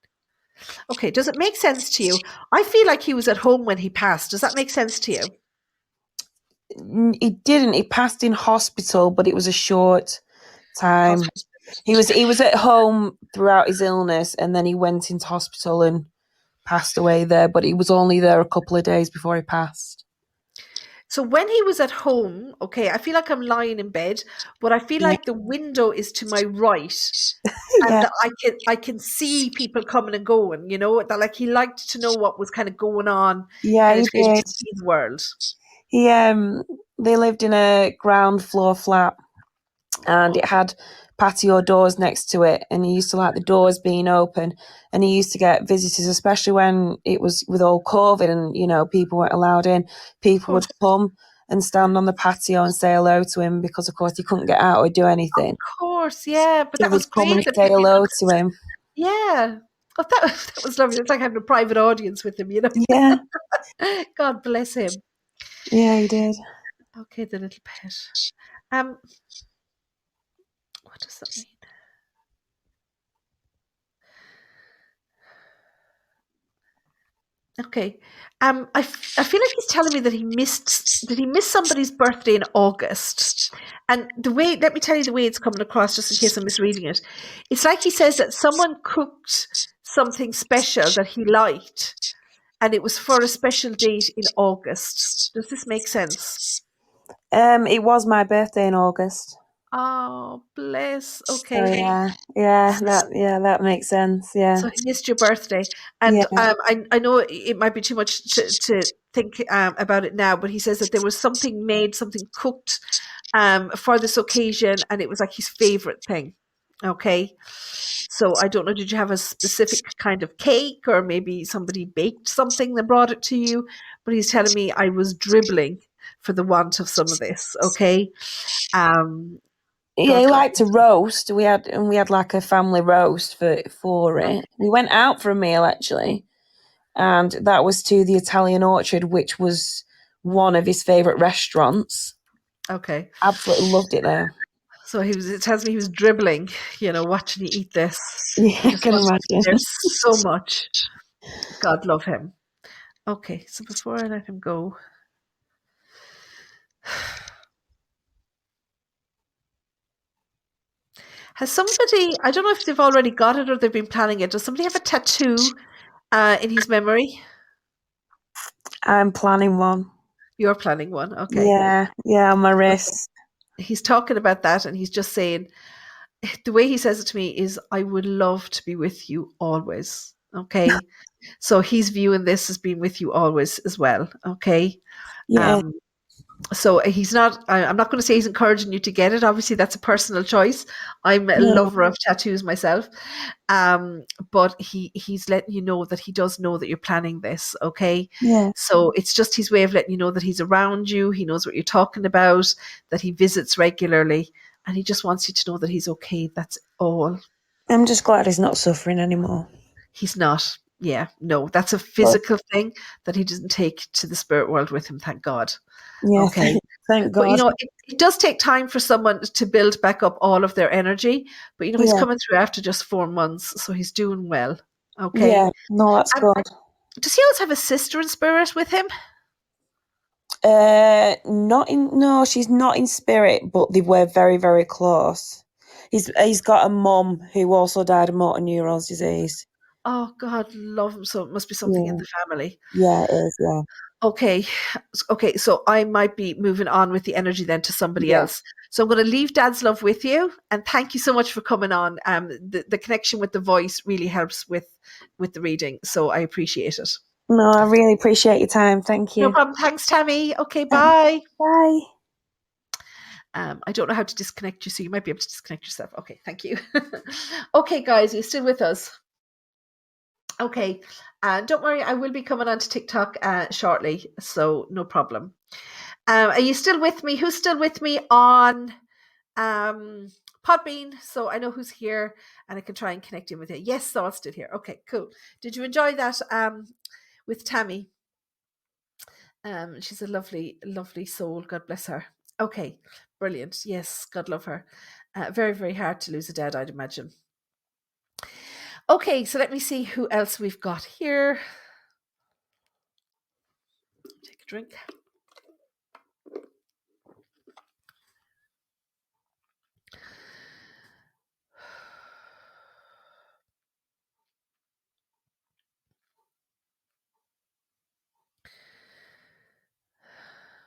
Okay, does it make sense to you? I feel like he was at home when he passed. Does that make sense to you? He didn't. He passed in hospital, but it was a short time. He was at home throughout his illness, and then he went into hospital and passed away there. But he was only there a couple of days before he passed. So when he was at home, okay, I feel like I'm lying in bed, but I feel like the window is to my right, and Yeah. I can see people coming and going. That like he liked to know what was kind of going on Yeah, in he did. his world. He they lived in a ground floor flat, and it had patio doors next to it, and he used to like the doors being open, and he used to get visitors, especially when it was with all COVID and people weren't allowed in. People would come and stand on the patio and say hello to him, because of course he couldn't get out or do anything. Of course, yeah, but So that was they'd come great and that say people. hello to him. Yeah. Oh, that was lovely. It's like having a private audience with him, Yeah, God bless him. yeah, he did. Okay, the little pet. What does that mean? Okay. I feel like he's telling me that he missed somebody's birthday in August. And let me tell you the way it's coming across, just in case I'm misreading it. It's like he says that someone cooked something special that he liked, and it was for a special date in August. Does this make sense? It was my birthday in August. Oh, bless. So Okay. that makes sense. Yeah. So he missed your birthday, and Yeah. I know it might be too much to think about it now, but he says that there was something made, something cooked for this occasion, and it was like his favorite thing. Okay, so I don't know. Did you have a specific kind of cake, or maybe somebody baked something that brought it to you? But he's telling me I was dribbling for the want of some of this. Okay, um, Yeah, he God, God. liked to roast. We had like a family roast for it. We went out for a meal actually, and that was to the Italian Orchard, which was one of his favourite restaurants. Okay. Absolutely loved it there. So it tells me he was dribbling, watching you eat this. Yeah, He I just can wanted to be there imagine. so much. God love him. Okay, so before I let him go, has somebody, I don't know if they've already got it or they've been planning it, does somebody have a tattoo in his memory? I'm planning one. You're planning one, okay. Yeah, on my Okay. wrist. He's talking about that and he's just saying, the way he says it to me is, I would love to be with you always, okay? So he's viewing this as being with you always as well, okay? Yeah, Um, so he's not, I'm not going to say he's encouraging you to get it. Obviously, that's a personal choice. I'm a yeah, lover of tattoos myself. But he's letting you know that he does know that you're planning this, okay? yeah. So it's just his way of letting you know that he's around you. He knows what you're talking about, that he visits regularly, and he just wants you to know that he's okay. That's all. I'm just glad he's not suffering anymore. He's not. Yeah, no, that's a But physical thing that he doesn't take to the spirit world with him, thank God. yeah, Okay. thank But God. it does take time for someone to build back up all of their energy. But he's Yeah, coming through after just 4 months, so he's doing well. Okay. yeah. No, that's Um, good. does he also have a sister in spirit with him? Not in. No, she's not in spirit, but they were very, very close. He's got a mum who also died of motor neurons disease. Oh God, love him. So it must be something in Yeah, the family. yeah, it is. Yeah, Okay. Okay. So I might be moving on with the energy then to somebody yeah. else. So I'm going to leave Dad's love with you, and thank you so much for coming on. The connection with the voice really helps with the reading, so I appreciate it. No, I really appreciate your time. Thank No you. problem. Thanks, Tammy. Okay, Thanks. bye. Bye. I don't know how to disconnect you, so you might be able to disconnect yourself. Okay, thank you. Okay, guys, you're still with us. Okay, don't worry, I will be coming on to TikTok shortly, so no problem. Are you still with me? Who's still with me on Podbean? So I know who's here, and I can try and connect in with you. Yes, so I'm still here. Okay, cool. Did you enjoy that with Tammy? She's a lovely, lovely soul. God bless her. Okay, brilliant. Yes, God love her. Very, very hard to lose a dad, I'd imagine. Okay, so let me see who else we've got here. Take a drink.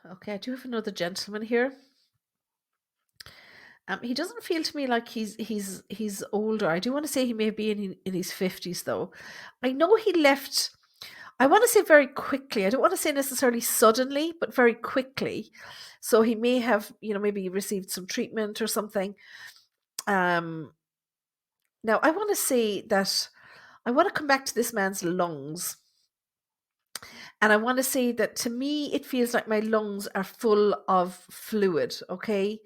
Okay, I do have another gentleman here. He doesn't feel to me like he's older. I do want to say he may be in his 50s though. I know he left. I want to say very quickly. I don't want to say necessarily suddenly, but very quickly. So he may have, maybe received some treatment or something. Now I want to say that I want to come back to this man's lungs. And I want to say that to me, it feels like my lungs are full of fluid. Okay.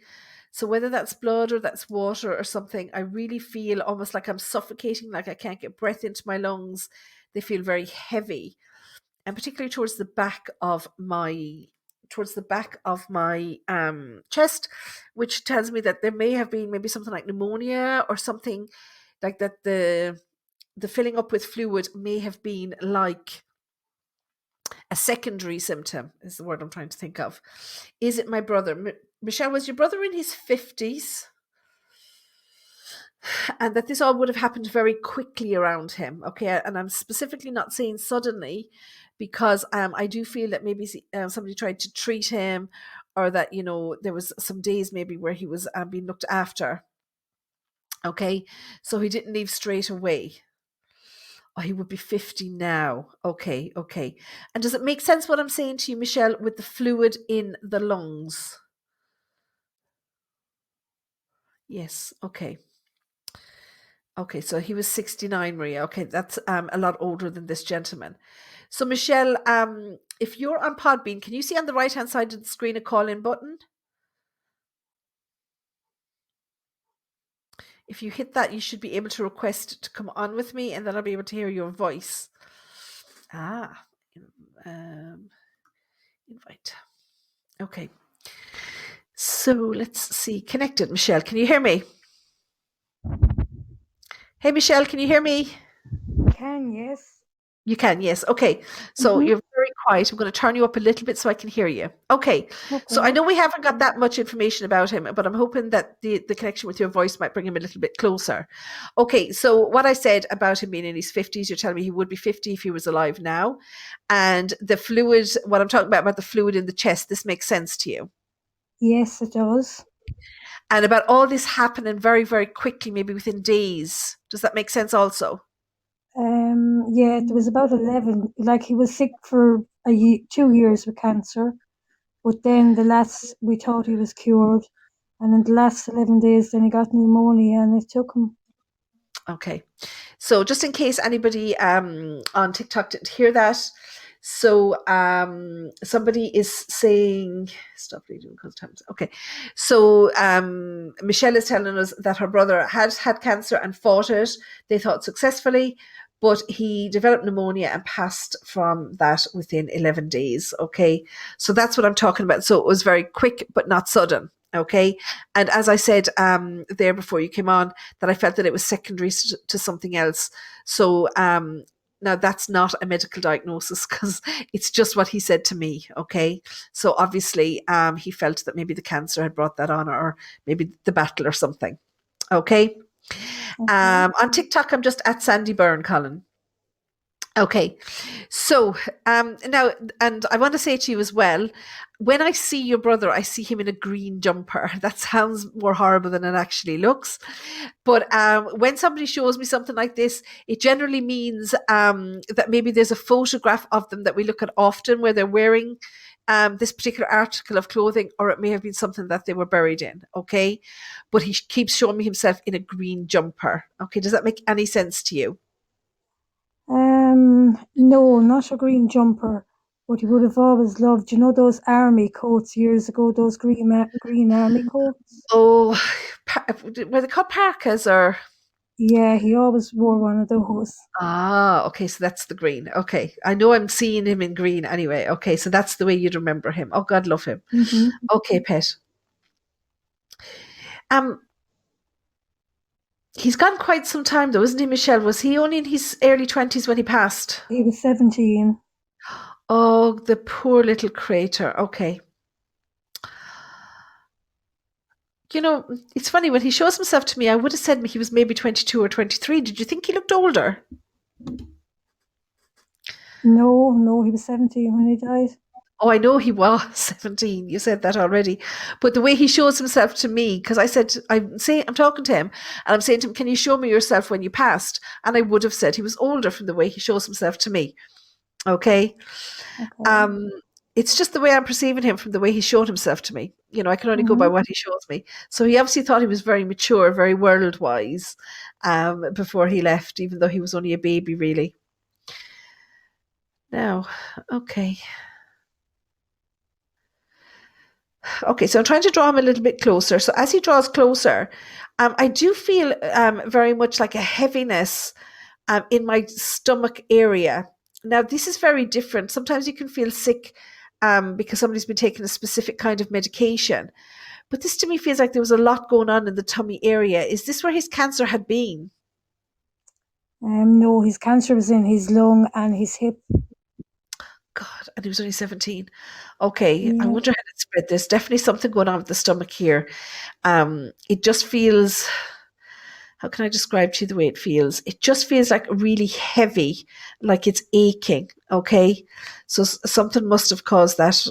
So whether that's blood or that's water or something, I really feel almost like I'm suffocating, like I can't get breath into my lungs. They feel very heavy. And particularly towards the back of my towards the back of my chest, which tells me that there may have been maybe something like pneumonia or something like that. The filling up with fluid may have been like a secondary symptom, is the word I'm trying to think of. Is it my brother? Michelle, was your brother in his 50s? And that this all would have happened very quickly around him. Okay. And I'm specifically not saying suddenly, because I do feel that maybe somebody tried to treat him, or that, there was some days maybe where he was being looked after. Okay. So he didn't leave straight away. Oh, he would be 50 now. Okay. Okay. And does it make sense what I'm saying to you, Michelle, with the fluid in the lungs? Yes. Okay. Okay, so he was 69, Maria. Okay, that's a lot older than this gentleman. So, Michelle, if you're on Podbean, can you see on the right-hand side of the screen a call-in button? If you hit that, you should be able to request to come on with me, and then I'll be able to hear your voice. Invite. Okay. So, let's see. Connected, Michelle. Can you hear me? Hey, Michelle, can you hear me? Can, yes. You can, yes. Okay. So you're very quiet. I'm going to turn you up a little bit so I can hear you. Okay. So I know we haven't got that much information about him, but I'm hoping that the connection with your voice might bring him a little bit closer. Okay. So what I said about him being in his 50s, you're telling me he would be 50 if he was alive now. And the fluid, what I'm talking about the fluid in the chest, this makes sense to you. Yes, it does. And about all this happening very, very quickly, maybe within days. Does that make sense also? Yeah, it was about 11. Like, he was sick for 2 years with cancer, but then we thought he was cured, and in the last 11 days, then he got pneumonia, and it took him. Okay. So just in case anybody on TikTok didn't hear that, so somebody is saying, stop reading because time's okay. So Michelle is telling us that her brother had cancer and fought it. They thought successfully, but he developed pneumonia and passed from that within 11 days. Okay. So that's what I'm talking about. So it was very quick, but not sudden. Okay. And as I said there before you came on, that I felt that it was secondary to something else. So now that's not a medical diagnosis, because it's just what he said to me. Okay. So obviously he felt that maybe the cancer had brought that on, or maybe the battle or something. Okay. On TikTok, I'm just at Sandie Byrne, Colin. Okay. So now, and I want to say to you as well, when I see your brother, I see him in a green jumper. That sounds more horrible than it actually looks. But when somebody shows me something like this, it generally means that maybe there's a photograph of them that we look at often where they're wearing this particular article of clothing, or it may have been something that they were buried in. Okay. But he keeps showing me himself in a green jumper. Okay. Does that make any sense to you? No, not a green jumper, but he would have always loved, those army coats years ago, those green army coats? Oh, were they called parkas or? Yeah, he always wore one of those. Ah, okay, so that's the green. Okay, I know I'm seeing him in green anyway. Okay, so that's the way you'd remember him. Oh, God, love him. Mm-hmm. Okay, pet. He's gone quite some time though, isn't he, Michelle? Was he only in his early 20s when he passed? He was 17. Oh, the poor little crater. Okay. It's funny, when he shows himself to me, I would have said he was maybe 22 or 23. Did you think he looked older? No, he was 17 when he died. Oh, I know he was 17. You said that already. But the way he shows himself to me, because I said, I'm talking to him, and I'm saying to him, can you show me yourself when you passed? And I would have said he was older from the way he shows himself to me. Okay. It's just the way I'm perceiving him from the way he showed himself to me. I can only go by what he shows me. So he obviously thought he was very mature, very world-wise before he left, even though he was only a baby, really. Now, okay. Okay, so I'm trying to draw him a little bit closer. So as he draws closer, I do feel very much like a heaviness in my stomach area. Now, this is very different. Sometimes you can feel sick because somebody's been taking a specific kind of medication. But this to me feels like there was a lot going on in the tummy area. Is this where his cancer had been? No, his cancer was in his lung and his hip. God, and he was only 17. Okay, I Yeah. wonder how it spread. There's definitely something going on with the stomach here. It just feels, how can I describe to you the way it feels? It just feels like really heavy, like it's aching. Okay, so something must have caused that.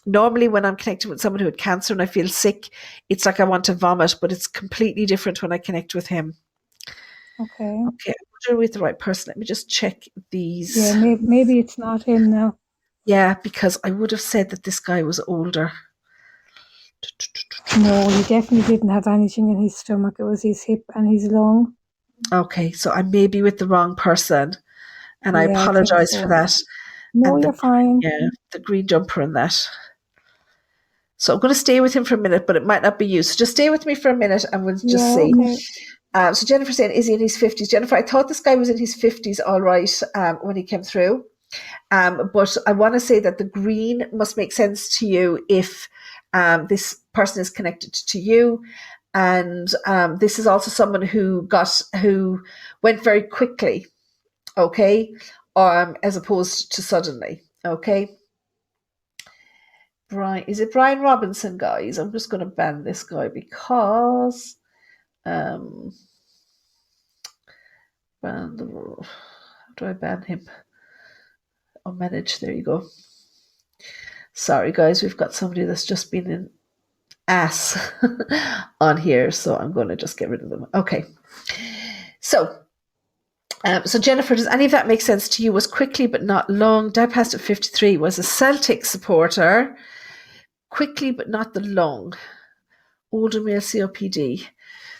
Normally, when I'm connecting with someone who had cancer and I feel sick, it's like I want to vomit, but it's completely different when I connect with him. Okay. Okay, I wonder with the right person. Let me just check these. Yeah, maybe it's not him now. Yeah, because I would have said that this guy was older. No, he definitely didn't have anything in his stomach. It was his hip and his lung. Okay, so I may be with the wrong person, and I Yeah, I think apologize for so. that. No, And you're fine. the green jumper and that. So I'm going to stay with him for a minute, but it might not be you. So just stay with me for a minute, and we'll just Yeah, see. okay. So Jennifer saying, is he in his 50s? Jennifer, I thought this guy was in his 50s, all right, when he came through. But I want to say that the green must make sense to you if this person is connected to you. And this is also someone who went very quickly, okay, as opposed to suddenly, okay. Brian, is it Brian Robinson, guys? I'm just going to ban this guy because how do I ban him? I'll manage. There you go. Sorry, guys, we've got somebody that's just been an ass on here, so I'm going to just get rid of them. Okay. So Jennifer, does any of that make sense to you? Was quickly but not long. Dad passed at 53. Was a Celtic supporter. Quickly but not the long. Older male COPD.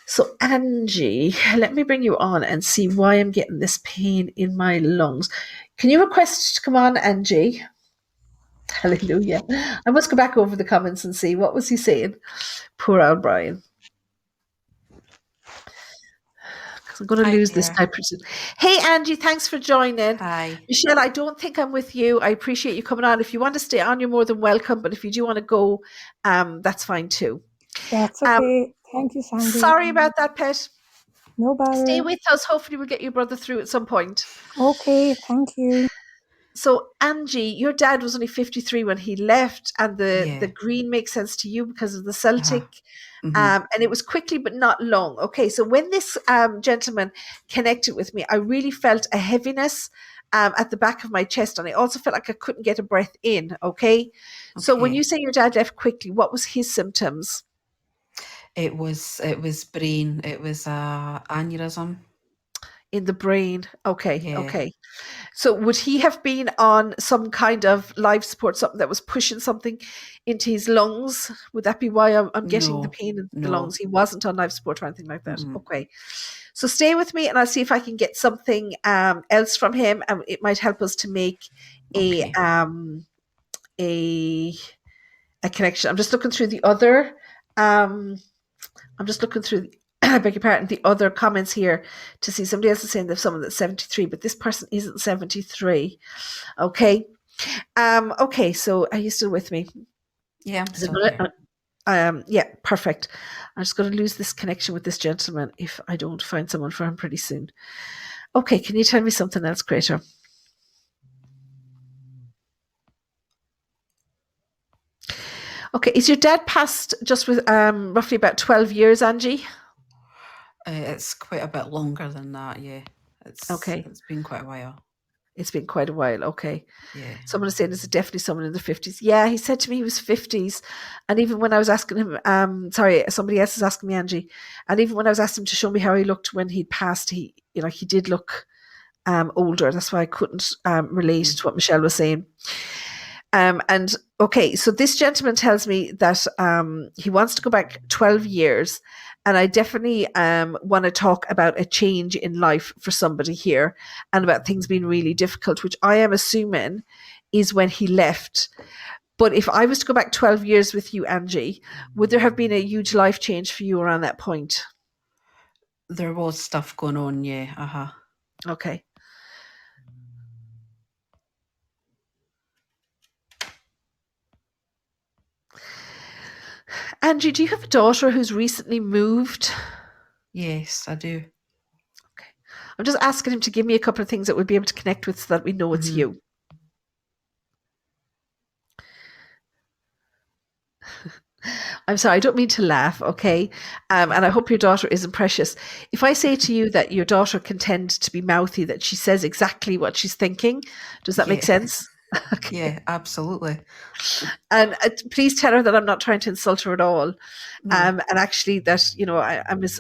So Angie, let me bring you on and see why I'm getting this pain in my lungs. Can you request to come on, Angie? Hallelujah. I must go back over the comments and see what was he saying. Poor old Brian. Because I'm going to lose this guy. Hey, Angie, thanks for joining. Hi. Michelle, I don't think I'm with you. I appreciate you coming on. If you want to stay on, you're more than welcome. But if you do want to go, that's fine too. That's okay. Thank you, Sandy. Sorry about that, pet. No Stay bother. with us. Hopefully we'll get your brother through at some point. Okay, thank you. So, Angie, your dad was only 53 when he left, and the Yeah. green makes sense to you because of the Celtic. Mhm. And it was quickly but not long. Okay, so when this gentleman connected with me, I really felt a heaviness at the back of my chest, and I also felt like I couldn't get a breath in. Okay, so when Okay. you say your dad left quickly, what was his symptoms? It was brain. It was a aneurysm. In the brain. Okay, Yeah. okay. So would he have been on some kind of life support, something that was pushing something into his lungs? Would that be why I'm getting the No. pain in the No. lungs? He wasn't on life support or anything like that. Mm-mm. Okay. So stay with me and I'll see if I can get something else from him, and it might help us to make Okay. a connection. I'm just looking through the other I beg your pardon, the other comments here to see. Somebody else is saying there's someone that's 73, but this person isn't 73. Okay. Okay, so are you still with me? Yeah, I'm Is it still here. yeah, perfect. I'm just going to lose this connection with this gentleman if I don't find someone for him pretty soon. Okay, can you tell me something else, Crater? Okay, is your dad passed just with roughly about 12 years, Angie? It's quite a bit longer than that. Yeah. Okay. It's been quite a while. It's been quite a while. Okay. Yeah. Someone is saying it's definitely someone in the 50s. Yeah, he said to me he was 50s. And even when I was asking him, sorry, somebody else is asking me, Angie. And even when I was asking him to show me how he looked when he'd passed, he did look older. That's why I couldn't relate to what Michelle was saying. And okay, so this gentleman tells me that he wants to go back 12 years. And I definitely want to talk about a change in life for somebody here and about things being really difficult, which I am assuming is when he left. But if I was to go back 12 years with you, Angie, would there have been a huge life change for you around that point? There was stuff going on. Yeah. Okay. Angie, do you have a daughter who's recently moved? Yes, I do. Okay. I'm just asking him to give me a couple of things that we'll be able to connect with so that we know it's Mhm. you. I'm sorry, I don't mean to laugh, okay? And I hope your daughter isn't precious. If I say to you that your daughter can tend to be mouthy, that she says exactly what she's thinking, does that make Yeah. sense? Okay. Yeah, absolutely. And please tell her that I'm not trying to insult her at all. No. And actually, that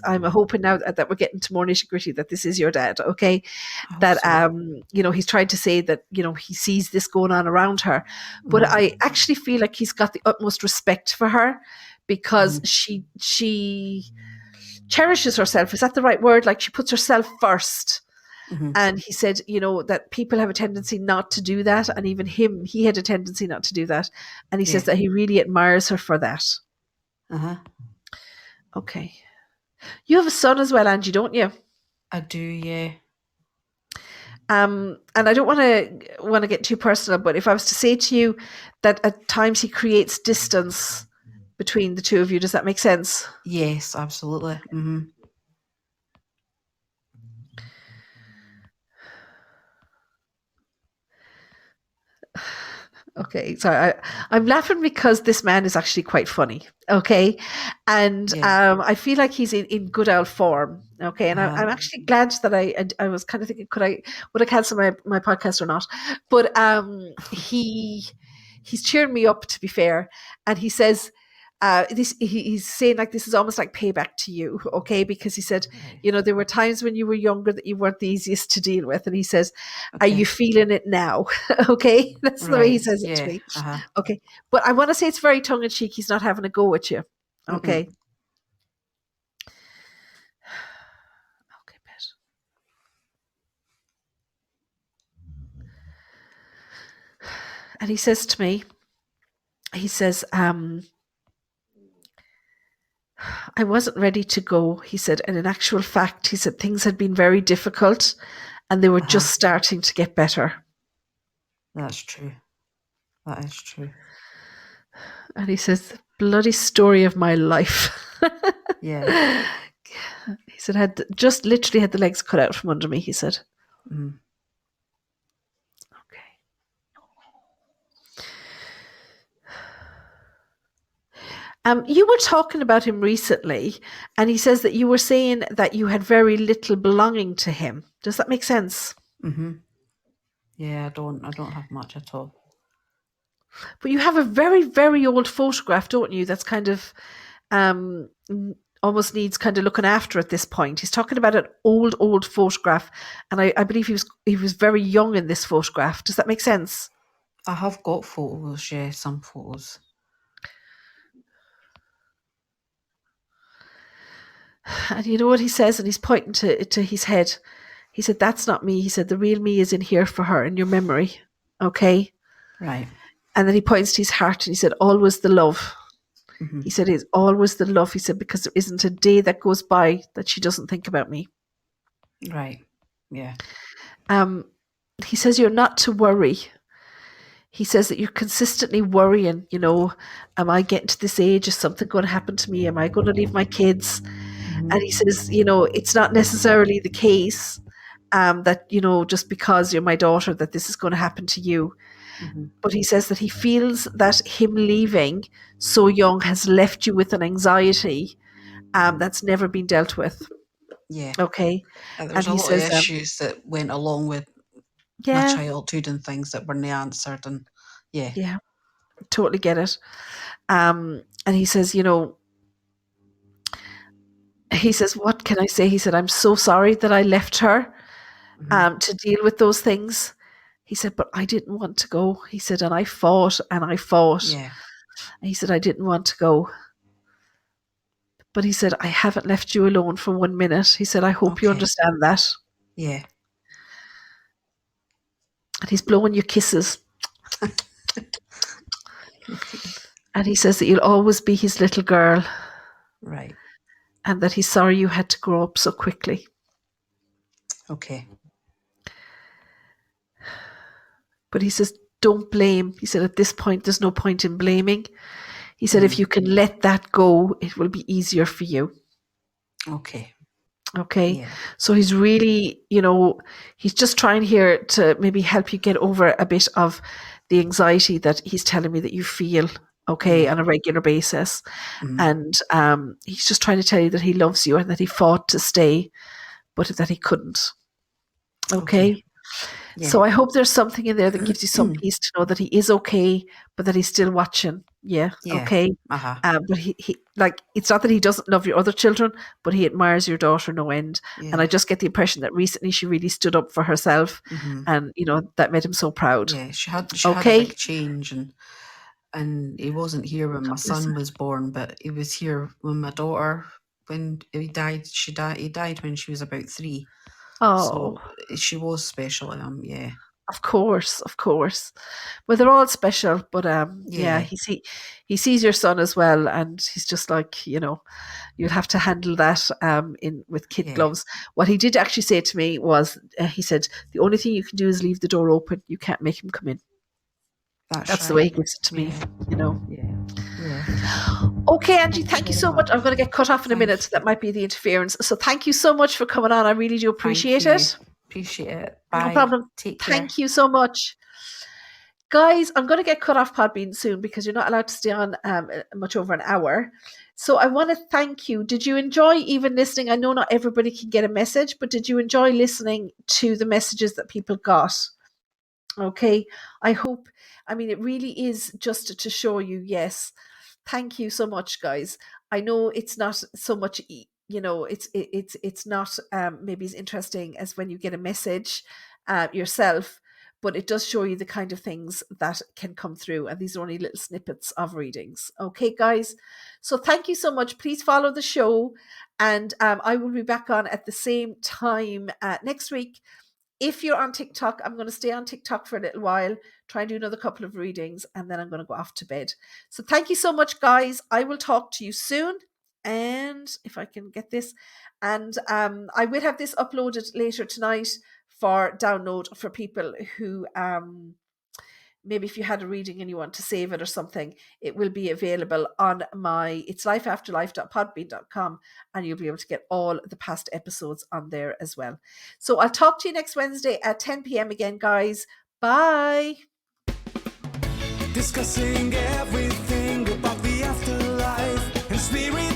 I'm hoping now that we're getting to more nitty gritty that this is your dad, okay? I hope That so. he's trying to say that he sees this going on around her, but Mhm. I actually feel like he's got the utmost respect for her because Mhm. she cherishes herself. Is that the right word? Like she puts herself first. Mhm. And he said, that people have a tendency not to do that. And even he had a tendency not to do that. And he says Yeah. that he really admires her for that. Uh-huh. Okay. You have a son as well, Angie, don't you? I do, yeah. And I don't want to get too personal, but if I was to say to you that at times he creates distance between the two of you, does that make sense? Yes, absolutely. Mm-hmm. Okay, so I'm laughing because this man is actually quite funny. Okay, and Yeah. I feel like he's in good old form. Okay, and Uh-huh. I'm actually glad that I was kind of thinking, would I cancel my podcast or not? But he's cheering me up, to be fair, and he says. He's saying like this is almost like payback to you, okay? Because he said, Right. there were times when you were younger that you weren't the easiest to deal with, and he says, "Are you Okay. feeling it now?" Okay, that's the way he Right. says it to Yeah. me. Uh-huh. Okay, but I want to say it's very tongue in cheek. He's not having a go at you. Mm-mm. Okay. Okay, bet. And he says to me, he says, I wasn't ready to go. He said, and in actual fact, he said things had been very difficult and they were Uh-huh. just starting to get better. That's true. That is true. And he says, the bloody story of my life. Yeah. He said, just literally had the legs cut out from under me, he said. Mm. Okay. You were talking about him recently, and he says that you were saying that you had very little belonging to him. Does that make sense? Mm-hmm. Yeah, I don't have much at all. But you have a very, very old photograph, don't you? That's kind of um, almost needs kind of looking after at this point. He's talking about an old photograph, and I believe he was very young in this photograph. Does that make sense? I have got photos, yeah, some photos. And you know what he says, and he's pointing to his head. He said, "That's not me." He said, "The real me is in here for her, in your memory." Okay. Right. And then he points to his heart and he said, "Always the love." Mm-hmm. He said, "It's always the love." He said, "Because there isn't a day that goes by that she doesn't think about me." Right. Yeah. Um, he says, "You're not to worry." He says that you're consistently worrying, am I getting to this age? Is something going to happen to me? Am I going to leave my kids? Mm-hmm. And he says, it's not necessarily the case that, just because you're my daughter, that this is going to happen to you. Mm-hmm. But he says that he feels that him leaving so young has left you with an anxiety that's never been dealt with. Yeah. Okay. There And was a he lot of says, issues that went along with my yeah, childhood and things that weren't answered, and yeah. yeah, totally get it. And he says, what can I say? He said, I'm so sorry that I left her Mm-hmm. to deal with those things. He said, but I didn't want to go. He said, and I fought and I fought. Yeah. And he said, I didn't want to go. But he said, I haven't left you alone for 1 minute. He said, I hope you Okay. understand that. Yeah. And he's blowing you kisses. And he says that you'll always be his little girl Right. and that he's sorry you had to grow up so quickly. Okay. But he says, don't blame. He said, at this point, there's no point in blaming. He said, if you can let that go, it will be easier for you. Okay. Okay. Yeah. So he's really, he's just trying here to maybe help you get over a bit of the anxiety that he's telling me that you feel, okay, Yeah. on a regular basis. Mhm. And he's just trying to tell you that he loves you and that he fought to stay, but that he couldn't. Okay. Yeah. So I hope there's something in there that gives you some peace to know that he is okay, but that he's still watching. Yeah. Yeah. Okay. Uh-huh. But he like, it's not that he doesn't love your other children, but he admires your daughter no end. Yeah. And I just get the impression that recently she really stood up for herself, and that made him so proud. Yeah, she had a Okay. big change, and he wasn't here when my son was born, but he was here when my daughter, when he died. He died when she was about 3. Oh, So she was special to him. Yeah. of course. Well, they're all special, but yeah, he sees your son as well, and he's just like, you'll have to handle that with kid gloves. What he did actually say to me was, he said, the only thing you can do is leave the door open. You can't make him come in. That's right. the way he gives it to me, Yeah. Okay, Angie, thank you so much. I'm going to get cut off in a minute. That might be the interference. So thank you so much for coming on. I really do appreciate it. Appreciate it. Bye. No problem. Take care. Thank you so much. Guys, I'm going to get cut off Podbean soon because you're not allowed to stay on much over an hour. So I want to thank you. Did you enjoy even listening? I know not everybody can get a message, but did you enjoy listening to the messages that people got? Okay. I hope, it really is just to show you, yes. Thank you so much, guys. I know it's not so much, it's not maybe as interesting as when you get a message yourself, but it does show you the kind of things that can come through. And these are only little snippets of readings. Okay, guys. So thank you so much. Please follow the show. And I will be back on at the same time next week. If you're on TikTok, I'm going to stay on TikTok for a little while, try and do another couple of readings, and then I'm going to go off to bed. So thank you so much, guys. I will talk to you soon. And if I can get this, and I will have this uploaded later tonight for download for people who maybe if you had a reading and you want to save it or something, it will be available on it's lifeafterlife.podbean.com, and you'll be able to get all the past episodes on there as well. So I'll talk to you next Wednesday at 10 p.m. again, guys. Bye. Discussing everything about the afterlife and spirit